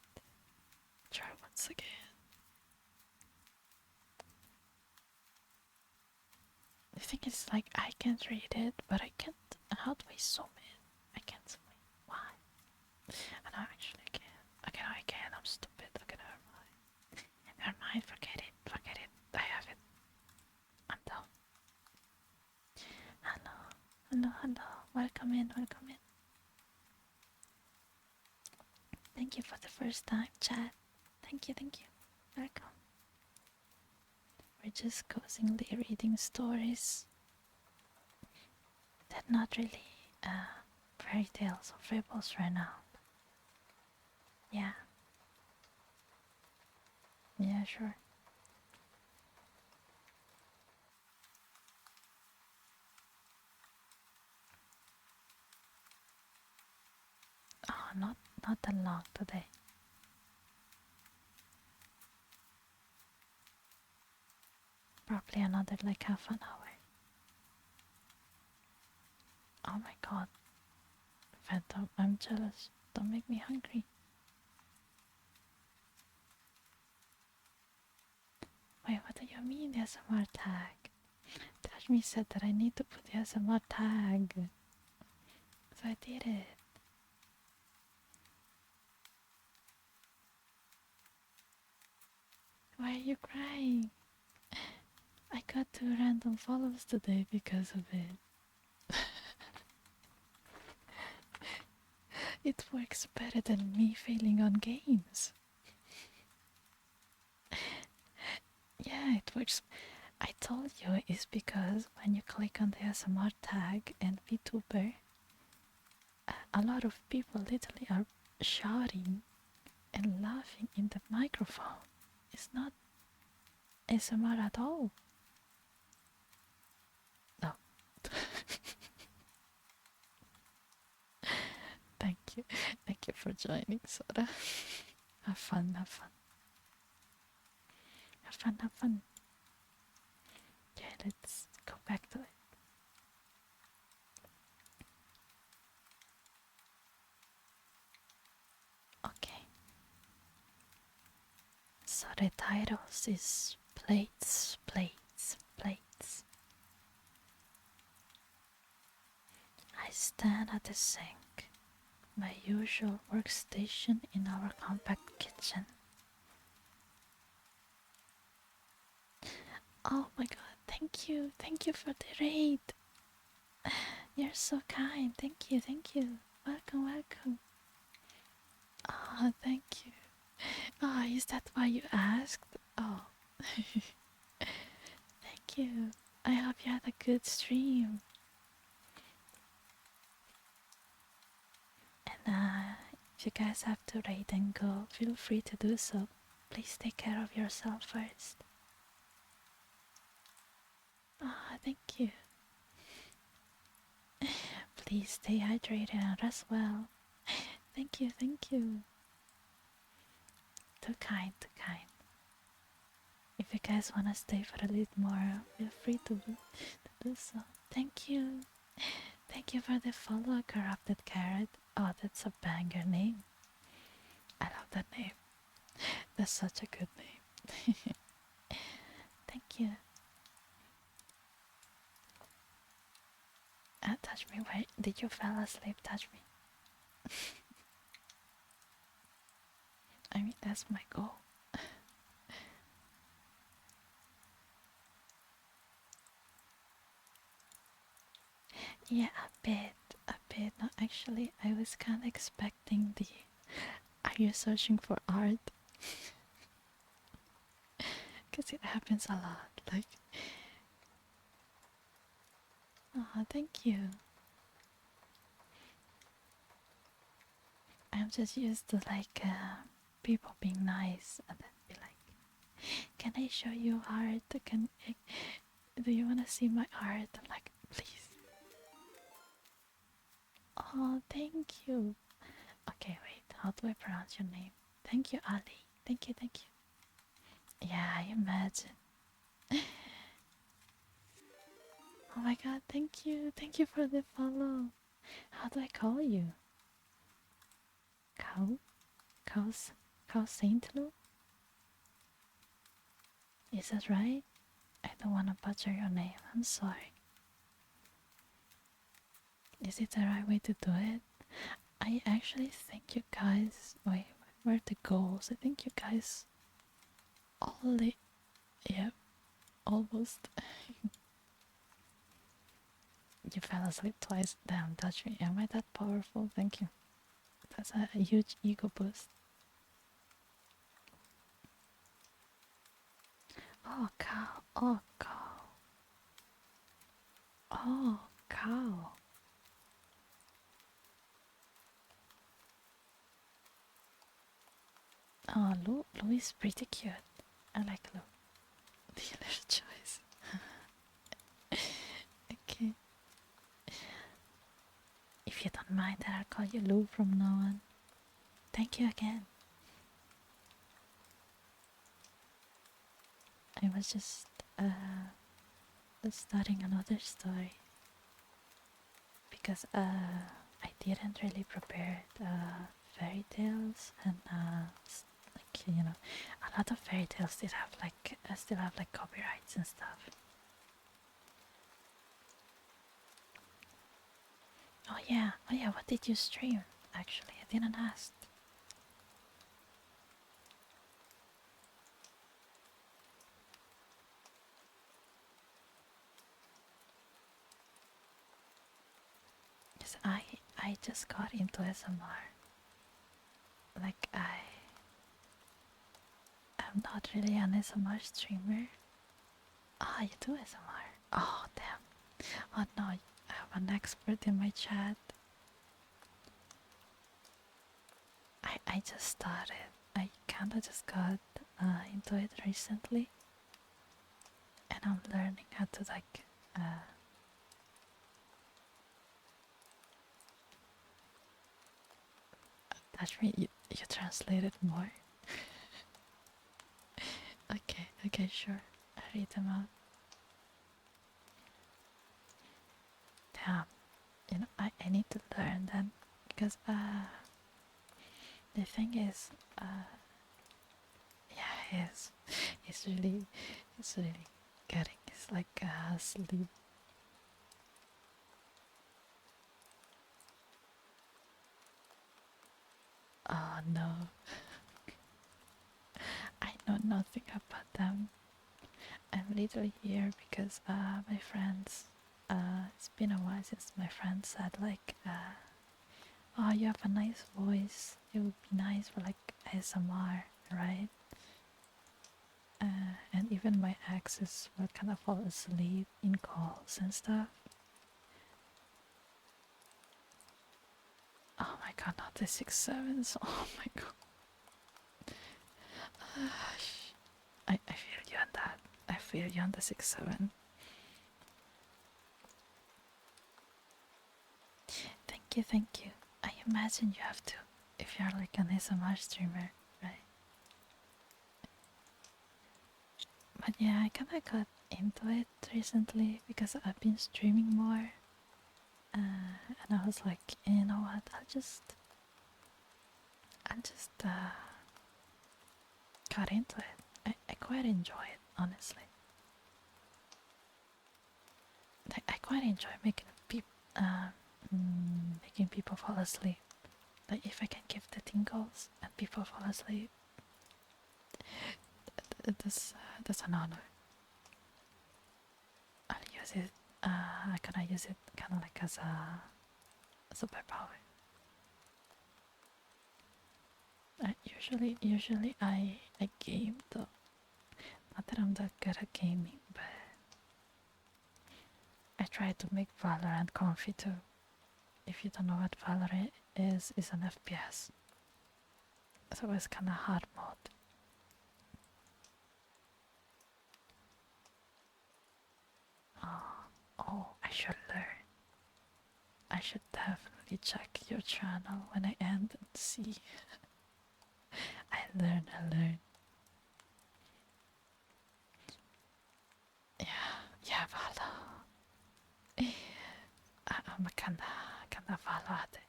try once again. The thing is, like, I can't read it, but I can't. How do I zoom in? I can't zoom in. Why? And I actually can. Okay, no, I can. I'm stupid. Okay, never mind. Never mind. Forget it. Forget it. I have it. I'm done. Hello. Hello, hello. Welcome in. Welcome in. Thank you for the first time, chat. Thank you. Thank you. Welcome. We're just cozily reading stories. They're not really fairy tales or fables right now. Yeah. Yeah, sure. Oh, not that long today. Probably another like half an hour. Oh my god. Phantom, I'm jealous. Don't make me hungry. Wait, what do you mean the SMR tag? Tashmi said that I need to put the SMR tag. So I did it. Why are you crying? I got 2 random follows today because of it. It works better than me failing on games. Yeah, it works. I told you it's because when you click on the SMR tag and VTuber, a lot of people literally are shouting and laughing in the microphone. It's not ASMR at all. No. Thank you. Thank you for joining, Soda. Have fun, have fun. Have fun, have fun. Okay, let's go back to it. Okay. So the titles is Plates, Plates, Plates. I stand at the sink, my usual workstation in our compact kitchen. Oh my god, thank you for the raid. You're so kind, thank you, thank you. Welcome, welcome. Oh, thank you. Oh, is that why you asked? Oh, thank you. I hope you had a good stream. And if you guys have to raid and go, feel free to do so. Please take care of yourself first. Ah, thank you. Please stay hydrated and rest well. Thank you, thank you. Too kind, too kind. If you guys wanna stay for a little more, feel free to do so. Thank you. Thank you for the follow, Corrupted Carrot. Oh, that's a banger name. I love that name. That's such a good name. Thank you. Touch me. Where did you fall asleep? Touch me. I mean, that's my goal. Yeah, a bit. A bit. No, actually, I was kind of expecting the. Are you searching for art? Because it happens a lot. Like, oh, thank you. I'm just used to like people being nice and then be like, "Can I show you art? Do you wanna see my art?" I'm like, "Please." Oh, thank you. Okay, wait. How do I pronounce your name? Thank you, Ali. Thank you, thank you. Yeah, I imagine. Oh my god, thank you. Thank you for the follow. How do I call you? Cow? Cow Saint Lou? Is that right? I don't want to butcher your name. I'm sorry. Is it the right way to do it? I actually think you guys. Wait, where are the goals? I think you guys all yeah, almost. You fell asleep twice. Damn, touch me. Am I that powerful? Thank you. That's a huge ego boost. Oh, cow. Oh, cow. Oh, cow. Oh, Lou is pretty cute. I like Lou. Dealer's choice. Okay. If you don't mind, I'll call you Lou from now on. Thank you again. I was just starting another story because I didn't really prepare fairy tales and like a lot of fairy tales still have like copyrights and stuff. Oh yeah, what did you stream? Actually, I didn't ask. Yes, I just got into SMR. Like I'm not really an SMR streamer. Ah, you do SMR. Oh damn. Oh no, I have an expert in my chat. I just started. I kinda just got into it recently, and I'm learning how to like. That's me. You translated more. Okay, sure. I read them out. Damn, I need to learn then because the thing is yeah, he's really getting his like sleep. Oh no, I know nothing about them. I'm literally here because my friends. It's been a while since my friend said like, "Oh, you have a nice voice. It would be nice for like ASMR, right?" And even my exes will kind of fall asleep in calls and stuff. Oh my god, not the 6 7s. Oh my god. I feel you on that. I feel you on the 6 7. Thank you. I imagine you have to if you're like an ASMR streamer, right? But yeah, I kinda got into it recently because I've been streaming more. And I was like, you know what? I'll just got into it. I quite enjoy it, honestly. I quite enjoy making people fall asleep. Like if I can give the tingles and people fall asleep, that's an honor. I'll use it. I gonna use it kind of like as a superpower. Usually I game though. Not that I'm that good at gaming, but I try to make Valorant comfy too. If you don't know what Valorant is, it's an FPS. So it's kinda hard mode. Oh, I should learn. I should definitely check your channel when I end and see. I learn. Yeah, Valo. I'm a kinda Valo at it.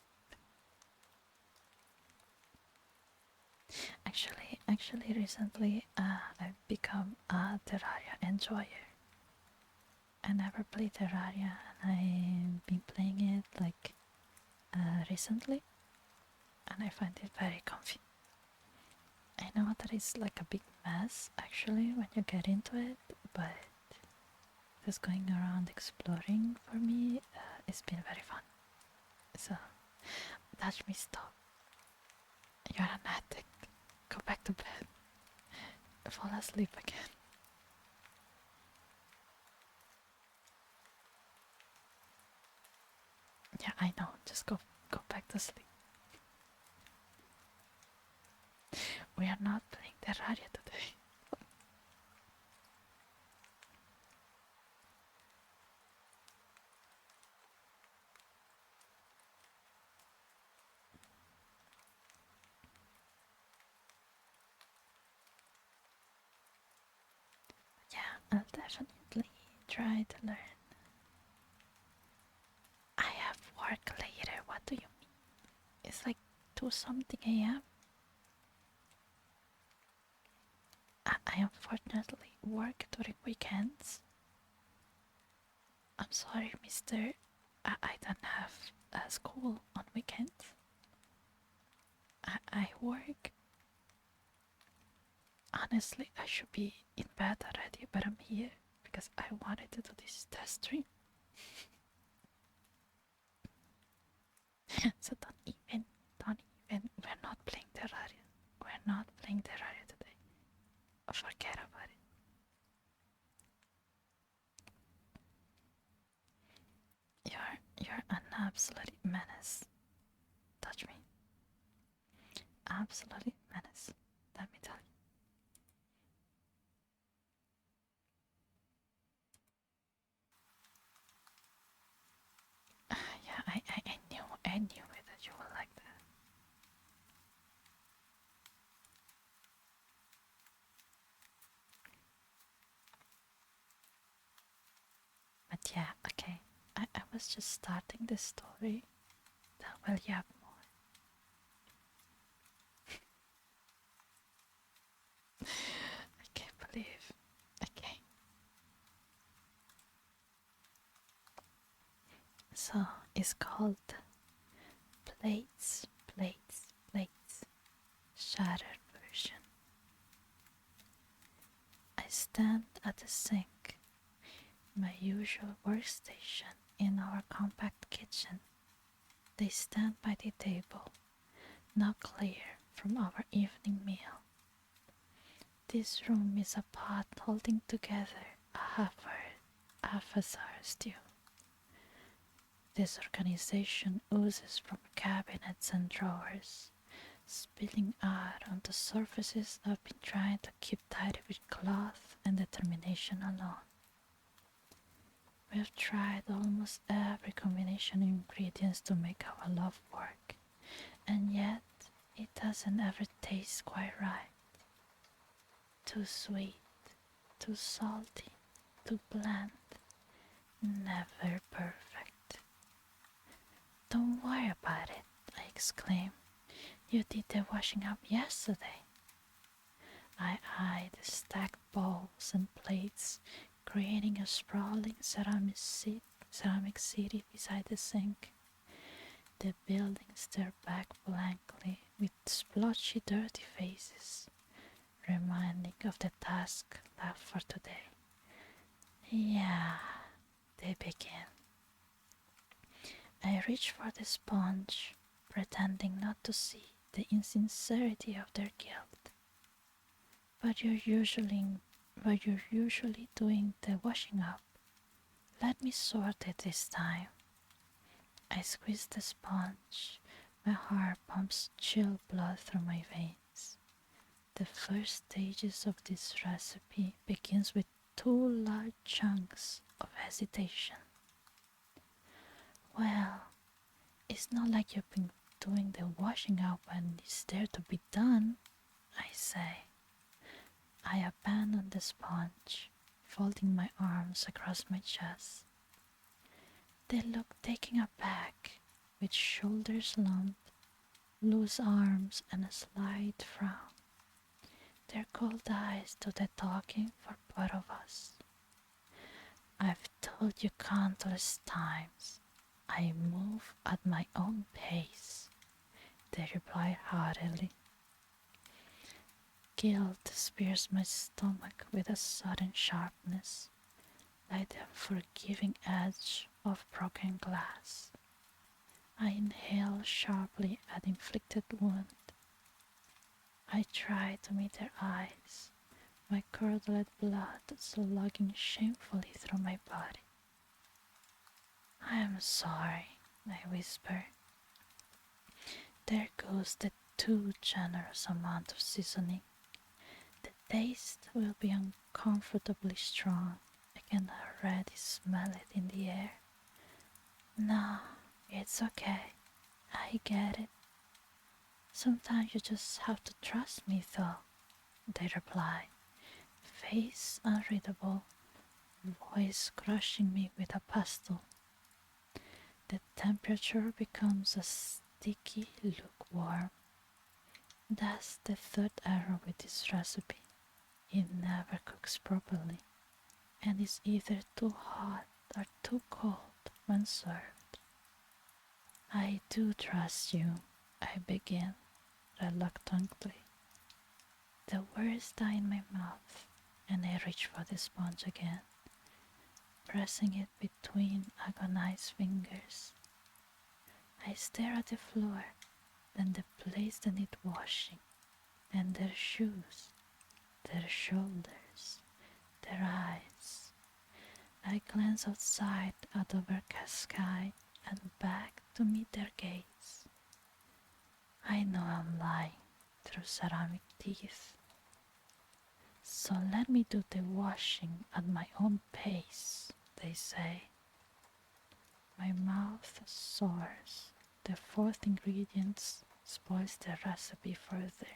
Actually, recently I've become a Terraria enjoyer. I never played Terraria, and I've been playing it like recently, and I find it very comfy. I know that it's like a big mess actually when you get into it, but just going around exploring for me, it's been very fun. So, touch me, stop. You're an addict. Go back to bed. Fall asleep again. Yeah, I know. Just go back to sleep. We are not playing Terraria today. Yeah, I'll definitely try to learn. I have work later. What do you mean? It's like 2 something a.m. I unfortunately work during weekends. I'm sorry, mister. I don't have school on weekends. I work. Honestly, I should be in bed already, but I'm here because I wanted to do this test stream. So don't even, we're not playing Terraria. We're not playing Terraria today. Forget about it. You're an absolute menace. Touch me. Absolutely menace. Let me tell you. Yeah, I knew it that you would like that. But yeah, okay. I was just starting the story. Then will you have more? I can't believe. Okay. So it's called Plates, Plates, Plates. Shattered version. I stand at the sink, my usual workstation in our compact kitchen. They stand by the table, now clear from our evening meal. This room is a pot holding together a half a sour stew. This organization oozes from cabinets and drawers, spilling out onto surfaces I've been trying to keep tidy with cloth and determination alone. We have tried almost every combination of ingredients to make our love work, and yet it doesn't ever taste quite right. Too sweet, too salty, too bland, never perfect. Don't worry about it, I exclaim. You did the washing up yesterday. I eye the stacked bowls and plates, creating a sprawling ceramic city beside the sink. The buildings stare back blankly with splotchy, dirty faces, reminding of the task left for today. Yeah, they begin. I reach for the sponge, pretending not to see the insincerity of their guilt. But you're usually doing the washing up. Let me sort it this time. I squeeze the sponge. My heart pumps chill blood through my veins. The first stages of this recipe begins with 2 large chunks of hesitation. Well, it's not like you've been doing the washing up when it's there to be done, I say. I abandon the sponge, folding my arms across my chest. They look taken aback, with shoulders lumped, loose arms, and a slight frown. Their cold eyes do the talking for both of us. I've told you countless times. I move at my own pace, they replied heartily. Guilt spears my stomach with a sudden sharpness, like the forgiving edge of broken glass. I inhale sharply at the inflicted wound. I try to meet their eyes, my curdled blood slugging shamefully through my body. I am sorry, I whisper. There goes the too generous amount of seasoning. The taste will be uncomfortably strong. I can already smell it in the air. No, it's okay. I get it. Sometimes you just have to trust me, though, they reply, face unreadable, voice crushing me with a pestle. The temperature becomes a sticky lukewarm. That's the third error with this recipe. It never cooks properly, and is either too hot or too cold when served. I do trust you, I begin reluctantly. The words die in my mouth, and I reach for the sponge again, pressing it between agonized fingers. I stare at the floor, then the place that need washing, then their shoes, their shoulders, their eyes. I glance outside at the overcast sky and back to meet their gaze. I know I'm lying through ceramic teeth. So let me do the washing at my own pace, they say. My mouth soars. The fourth ingredient spoils the recipe further.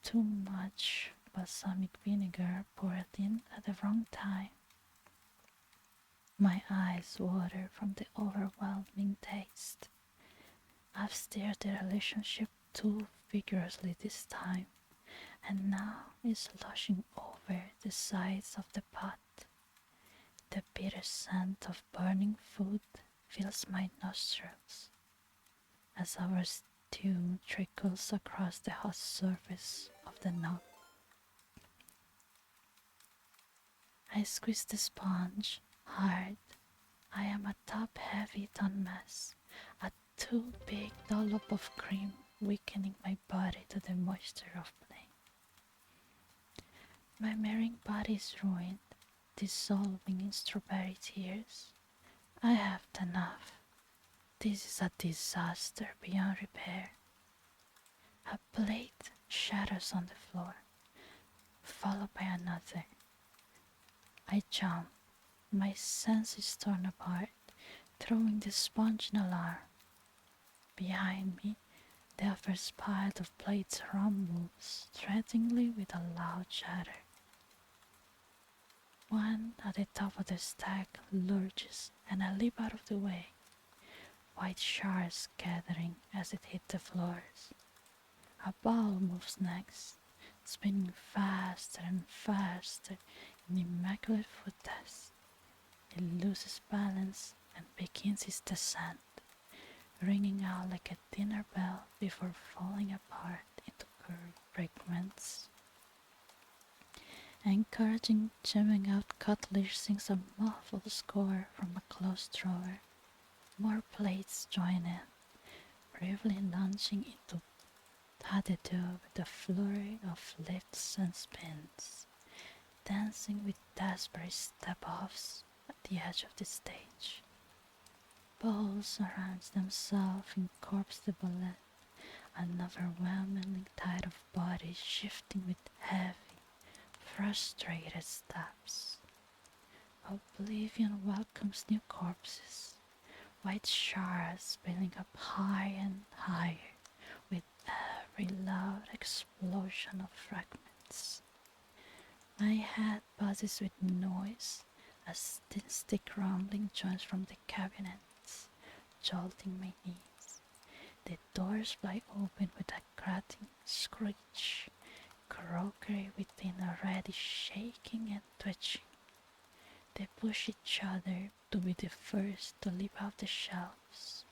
Too much balsamic vinegar poured in at the wrong time. My eyes water from the overwhelming taste. I've stirred the relationship too vigorously this time, and now it's sloshing over the sides of the pot. The bitter scent of burning food fills my nostrils as our stew trickles across the hot surface of the knob. I squeeze the sponge hard. I am a top-heavy done mess, a too big dollop of cream weakening my body to the moisture of plain. My marrying body is ruined, dissolving in strawberry tears. I have enough. This is a disaster beyond repair. A plate shatters on the floor, followed by another. I jump, my senses torn apart, throwing the sponge in alarm. Behind me, the first pile of plates rumbles threateningly with a loud chatter. One at the top of the stack lurches, and I leap out of the way, white shards gathering as it hit the floors. A ball moves next, spinning faster and faster in immaculate foot dust. It loses balance and begins its descent, ringing out like a dinner bell before falling apart into curved fragments. Encouraging jamming out cutlery sings a muffled score from a closed drawer. More plates join in, bravely launching into pas-de-deux with a flurry of lifts and spins, dancing with desperate step-offs at the edge of the stage. Bowls arrange themselves in corpse de ballet, an overwhelming tide of bodies shifting with heavy, frustrated steps. Oblivion welcomes new corpses, white shards building up higher and higher with every loud explosion of fragments. My head buzzes with noise as thin stick rumbling joins from the cabinets, jolting my knees. The doors fly open with a grating screech, crockery within already shaking and twitching. They push each other to be the first to leap off the shelves.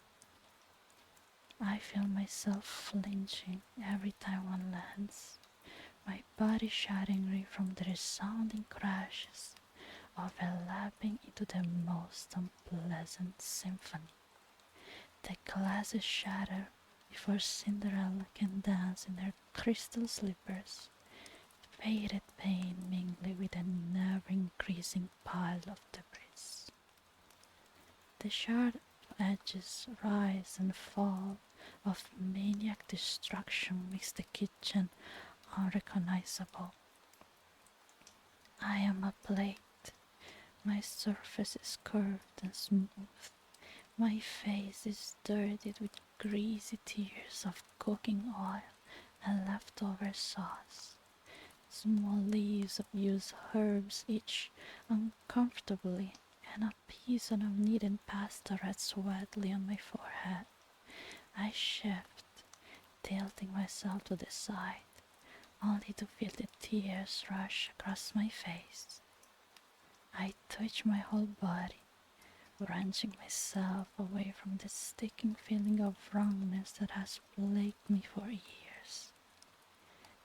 I feel myself flinching every time one lands, my body shattering from the resounding crashes, overlapping into the most unpleasant symphony. The glasses shatter before Cinderella can dance in her crystal slippers, faded pain mingling with a never-increasing pile of debris. The sharp edges rise and fall of maniac destruction makes the kitchen unrecognizable. I am a plate. My surface is curved and smooth. My face is dirtied with greasy tears of cooking oil and leftover sauce. Small leaves of used herbs itch uncomfortably, and a piece of kneaded pasta rests wetly on my forehead. I shift, tilting myself to the side, only to feel the tears rush across my face. I twitch my whole body, wrenching myself away from the sticking feeling of wrongness that has plagued me for years.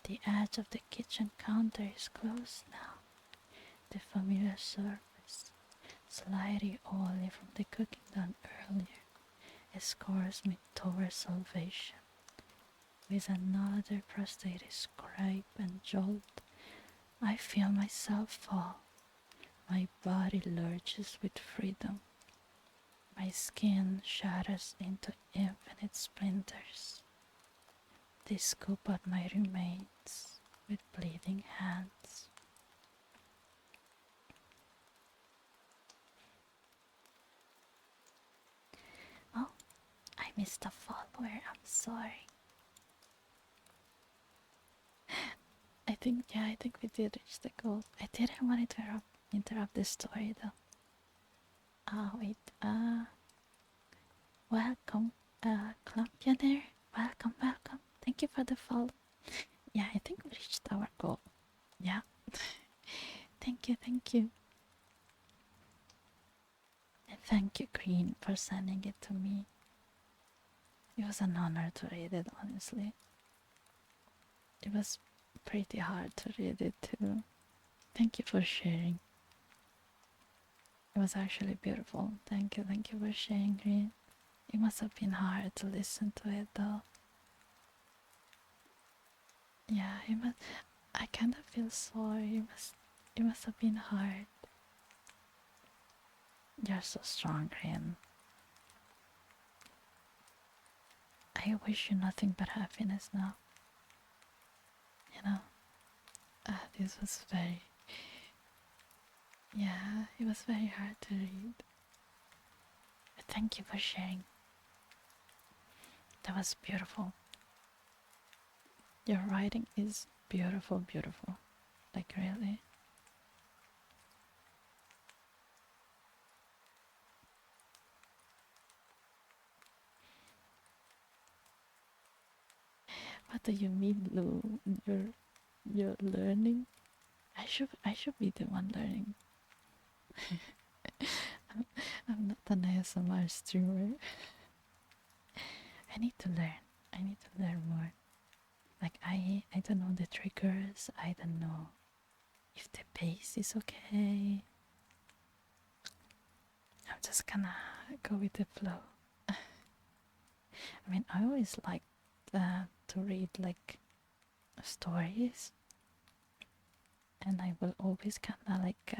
The edge of the kitchen counter is closed now. The familiar surface, slightly oily from the cooking done earlier, escorts me towards salvation. With another frustrated scrape and jolt, I feel myself fall. My body lurches with freedom. My skin shatters into infinite splinters. They scoop out my remains with bleeding hands. Oh, I missed a follower. I'm sorry. I think we did reach the goal. I didn't want to interrupt the story though. Wait, welcome, Clumpionaire. Welcome. Thank you for the follow. Yeah, I think we reached our goal. Yeah. Thank you. And thank you, Green, for sending it to me. It was an honor to read it, honestly. It was pretty hard to read it too. Thank you for sharing. It was actually beautiful. Thank you for sharing, Green. It must have been hard to listen to it though. Yeah, it must. I kind of feel sorry. It must have been hard. You're so strong, Green. I wish you nothing but happiness now. You know, this was very. Yeah, it was very hard to read. But thank you for sharing. That was beautiful. Your writing is beautiful. Like, really. What do you mean, Lou? You're learning? I should be the one learning. I'm not an ASMR streamer. I need to learn. I need to learn more. Like, I don't know the triggers. I don't know if the pace is okay. I'm just gonna go with the flow. I mean, I always like to read like stories, and I will always kind of like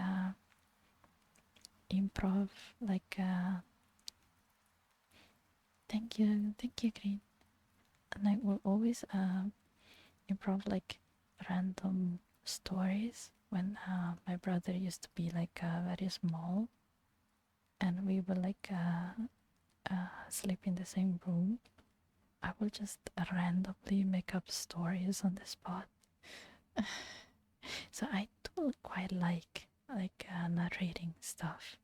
improv. Like, thank you, Green. And I will always improv like random stories when my brother used to be like very small, and we will like sleep in the same room. I will just randomly make up stories on the spot. So I do quite like narrating stuff,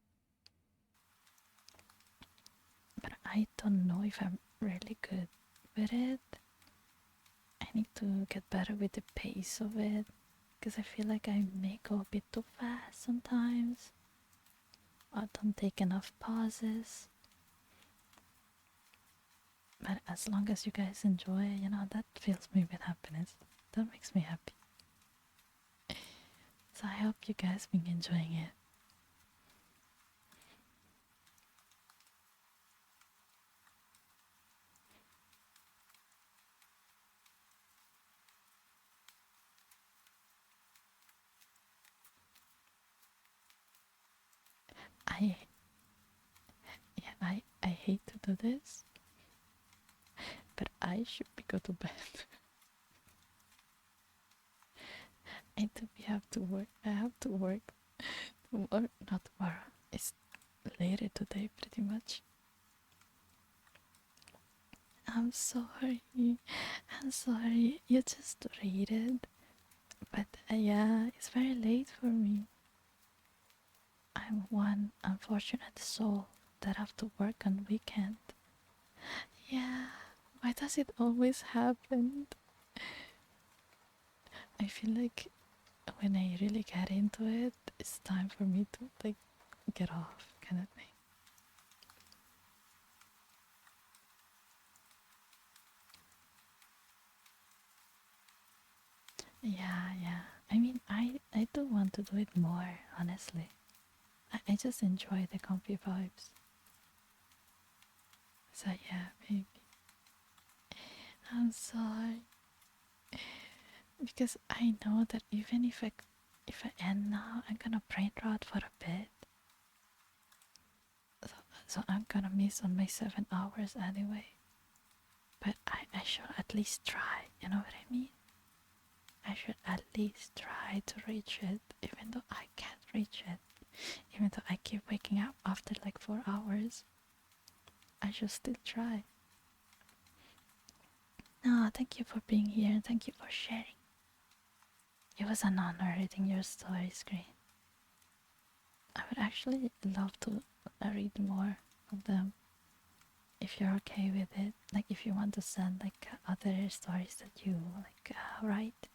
but I don't know if I'm really good with it. I need to get better with the pace of it, because I feel like I may go a bit too fast sometimes. don't take enough pauses. But as long as you guys enjoy, that fills me with happiness. That makes me happy. So I hope you guys been enjoying it. I Yeah, I hate to do this, but I should be go to bed. Have to work. I have to work tomorrow, not tomorrow. It's later today, pretty much. I'm sorry. I'm sorry. You just read it, but yeah, it's very late for me. I'm one unfortunate soul that have to work on weekend. Yeah, why does it always happen? I feel like when I really get into it, it's time for me to like get off, kind of thing. Yeah, yeah. I mean, I do want to do it more, honestly. I just enjoy the comfy vibes. So yeah, maybe. I'm sorry because I know that even if I end now, I'm gonna brain rot for a bit. So, so I'm gonna miss on my 7 hours anyway. But I should at least try. You know what I mean? I should at least try to reach it, even though I can't reach it. Even though I keep waking up after like 4 hours, I should still try. No, thank you for being here and thank you for sharing. It was an honor reading your story screen. I would actually love to read more of them if you're okay with it. Like if you want to send like other stories that you like write,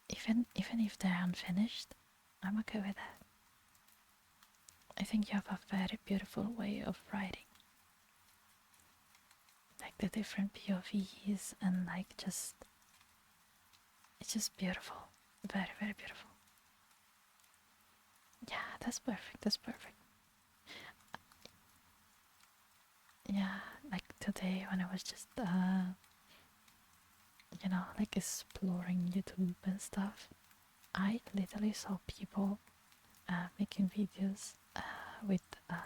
even if they're unfinished, I'm okay with that. I think you have a very beautiful way of writing. Like the different POVs and like it's just beautiful. Very, very beautiful. Yeah, that's perfect. That's perfect. Yeah, like today when I was just like exploring YouTube and stuff, I literally saw people making videos with how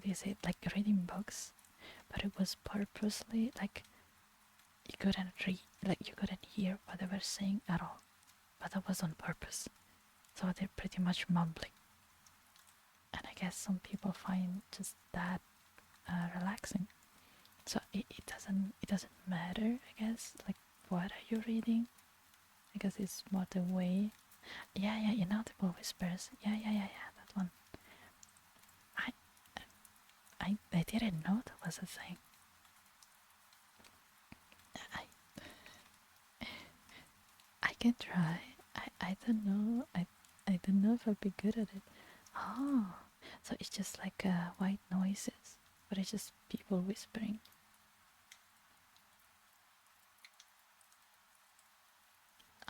do you say it, like reading books, but it was purposely like you couldn't read, like you couldn't hear what they were saying at all, but that was on purpose. So they're pretty much mumbling, and I guess some people find just that relaxing. So it doesn't matter, I guess, like what are you reading? I guess it's more the way. Yeah, yeah, inaudible whispers. Yeah, yeah, yeah, yeah. That one. I I didn't know that was a thing. I I can try. I don't know. I don't know if I'll be good at it. Oh, so it's just like white noises, but it's just people whispering.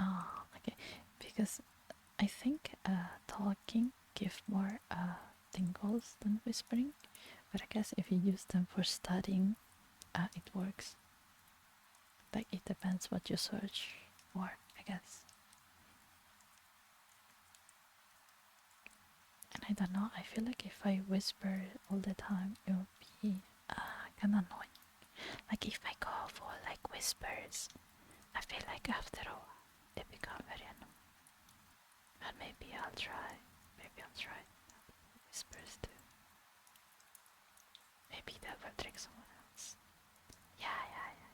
Oh, okay. Because I think talking give more tingles than whispering, but I guess if you use them for studying, it works. Like it depends what you search for, I guess. And I don't know, I feel like if I whisper all the time, it would be kind of annoying. Like if I go for like whispers, I feel like after a while they become very annoying. But maybe I'll try. Maybe I'll try whispers too. Maybe that will trick someone else. Yeah, yeah, yeah.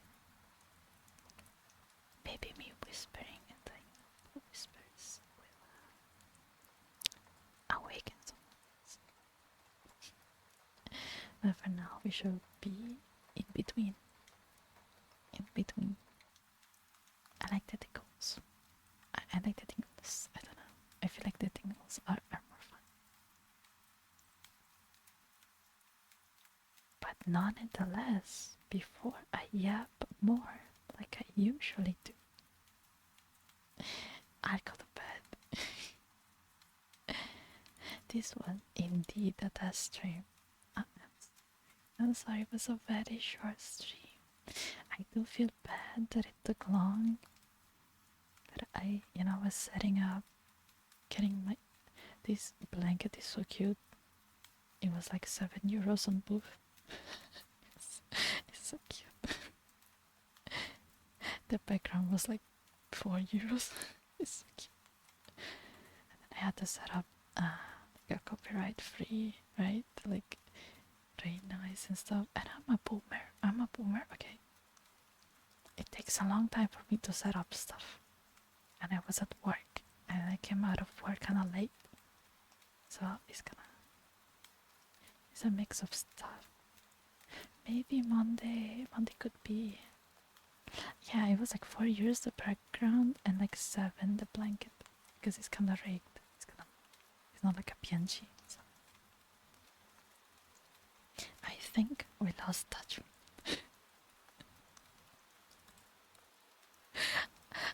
Maybe me whispering and like whispers will awaken someone else. But for now, we should be in between. In between. I like the tingles. I like the tingles. I don't know. I feel like the tingles are more fun. Nonetheless, before I yap more, like I usually do, I go to bed. This was indeed a test stream. I'm sorry, it was a very short stream. I do feel bad that it took long, but was setting up, getting my. This blanket is so cute. It was like €7 on Booth. It's so cute. The background was like €4. It's so cute. And then I had to set up like a copyright free, right? Like very nice and stuff. And I'm a boomer, okay? It takes a long time for me to set up stuff. And I was at work and I came out of work kinda late. So it's a mix of stuff. Maybe Monday could be. Yeah, it was like €4 the background and like 7 the blanket because it's kinda rigged. It's not like a PNG. So. I think we lost touch.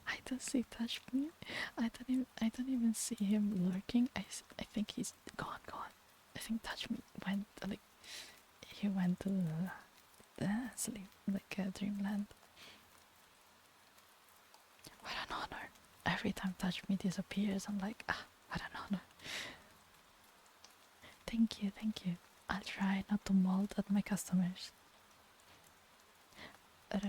I don't see touch me. I don't even see him lurking. I think he's gone. I think touch me went like he went to the sleep like dreamland. What an honor. Every time touch me disappears, I'm like, what an honor. Thank you. I'll try not to mold at my customers. A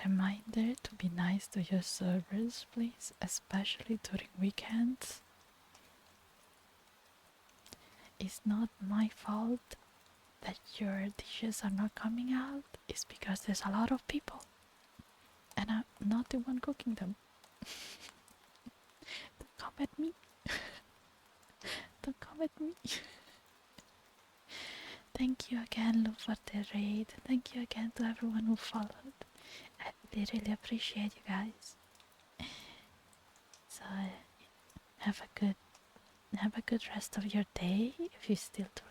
reminder to be nice to your servers, please, especially during weekends. It's not my fault that your dishes are not coming out. It's because there's a lot of people and I'm not the one cooking them. Don't come at me. Don't come at me. Thank you again, Lou, for the raid. Thank you again to everyone who followed. I really appreciate you guys. So have a good rest of your day. If you still too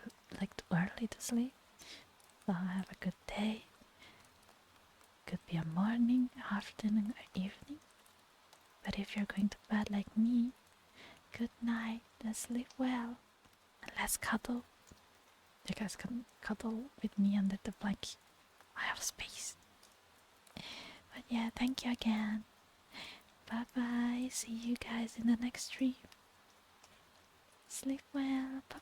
early to sleep, so have a good day. Could be a morning, afternoon, or evening. But if you're going to bed like me, good night and sleep well. And let's cuddle. You guys can cuddle with me under the blanket. I have space. But yeah, thank you again. Bye bye. See you guys in the next stream. Sleep well. Bye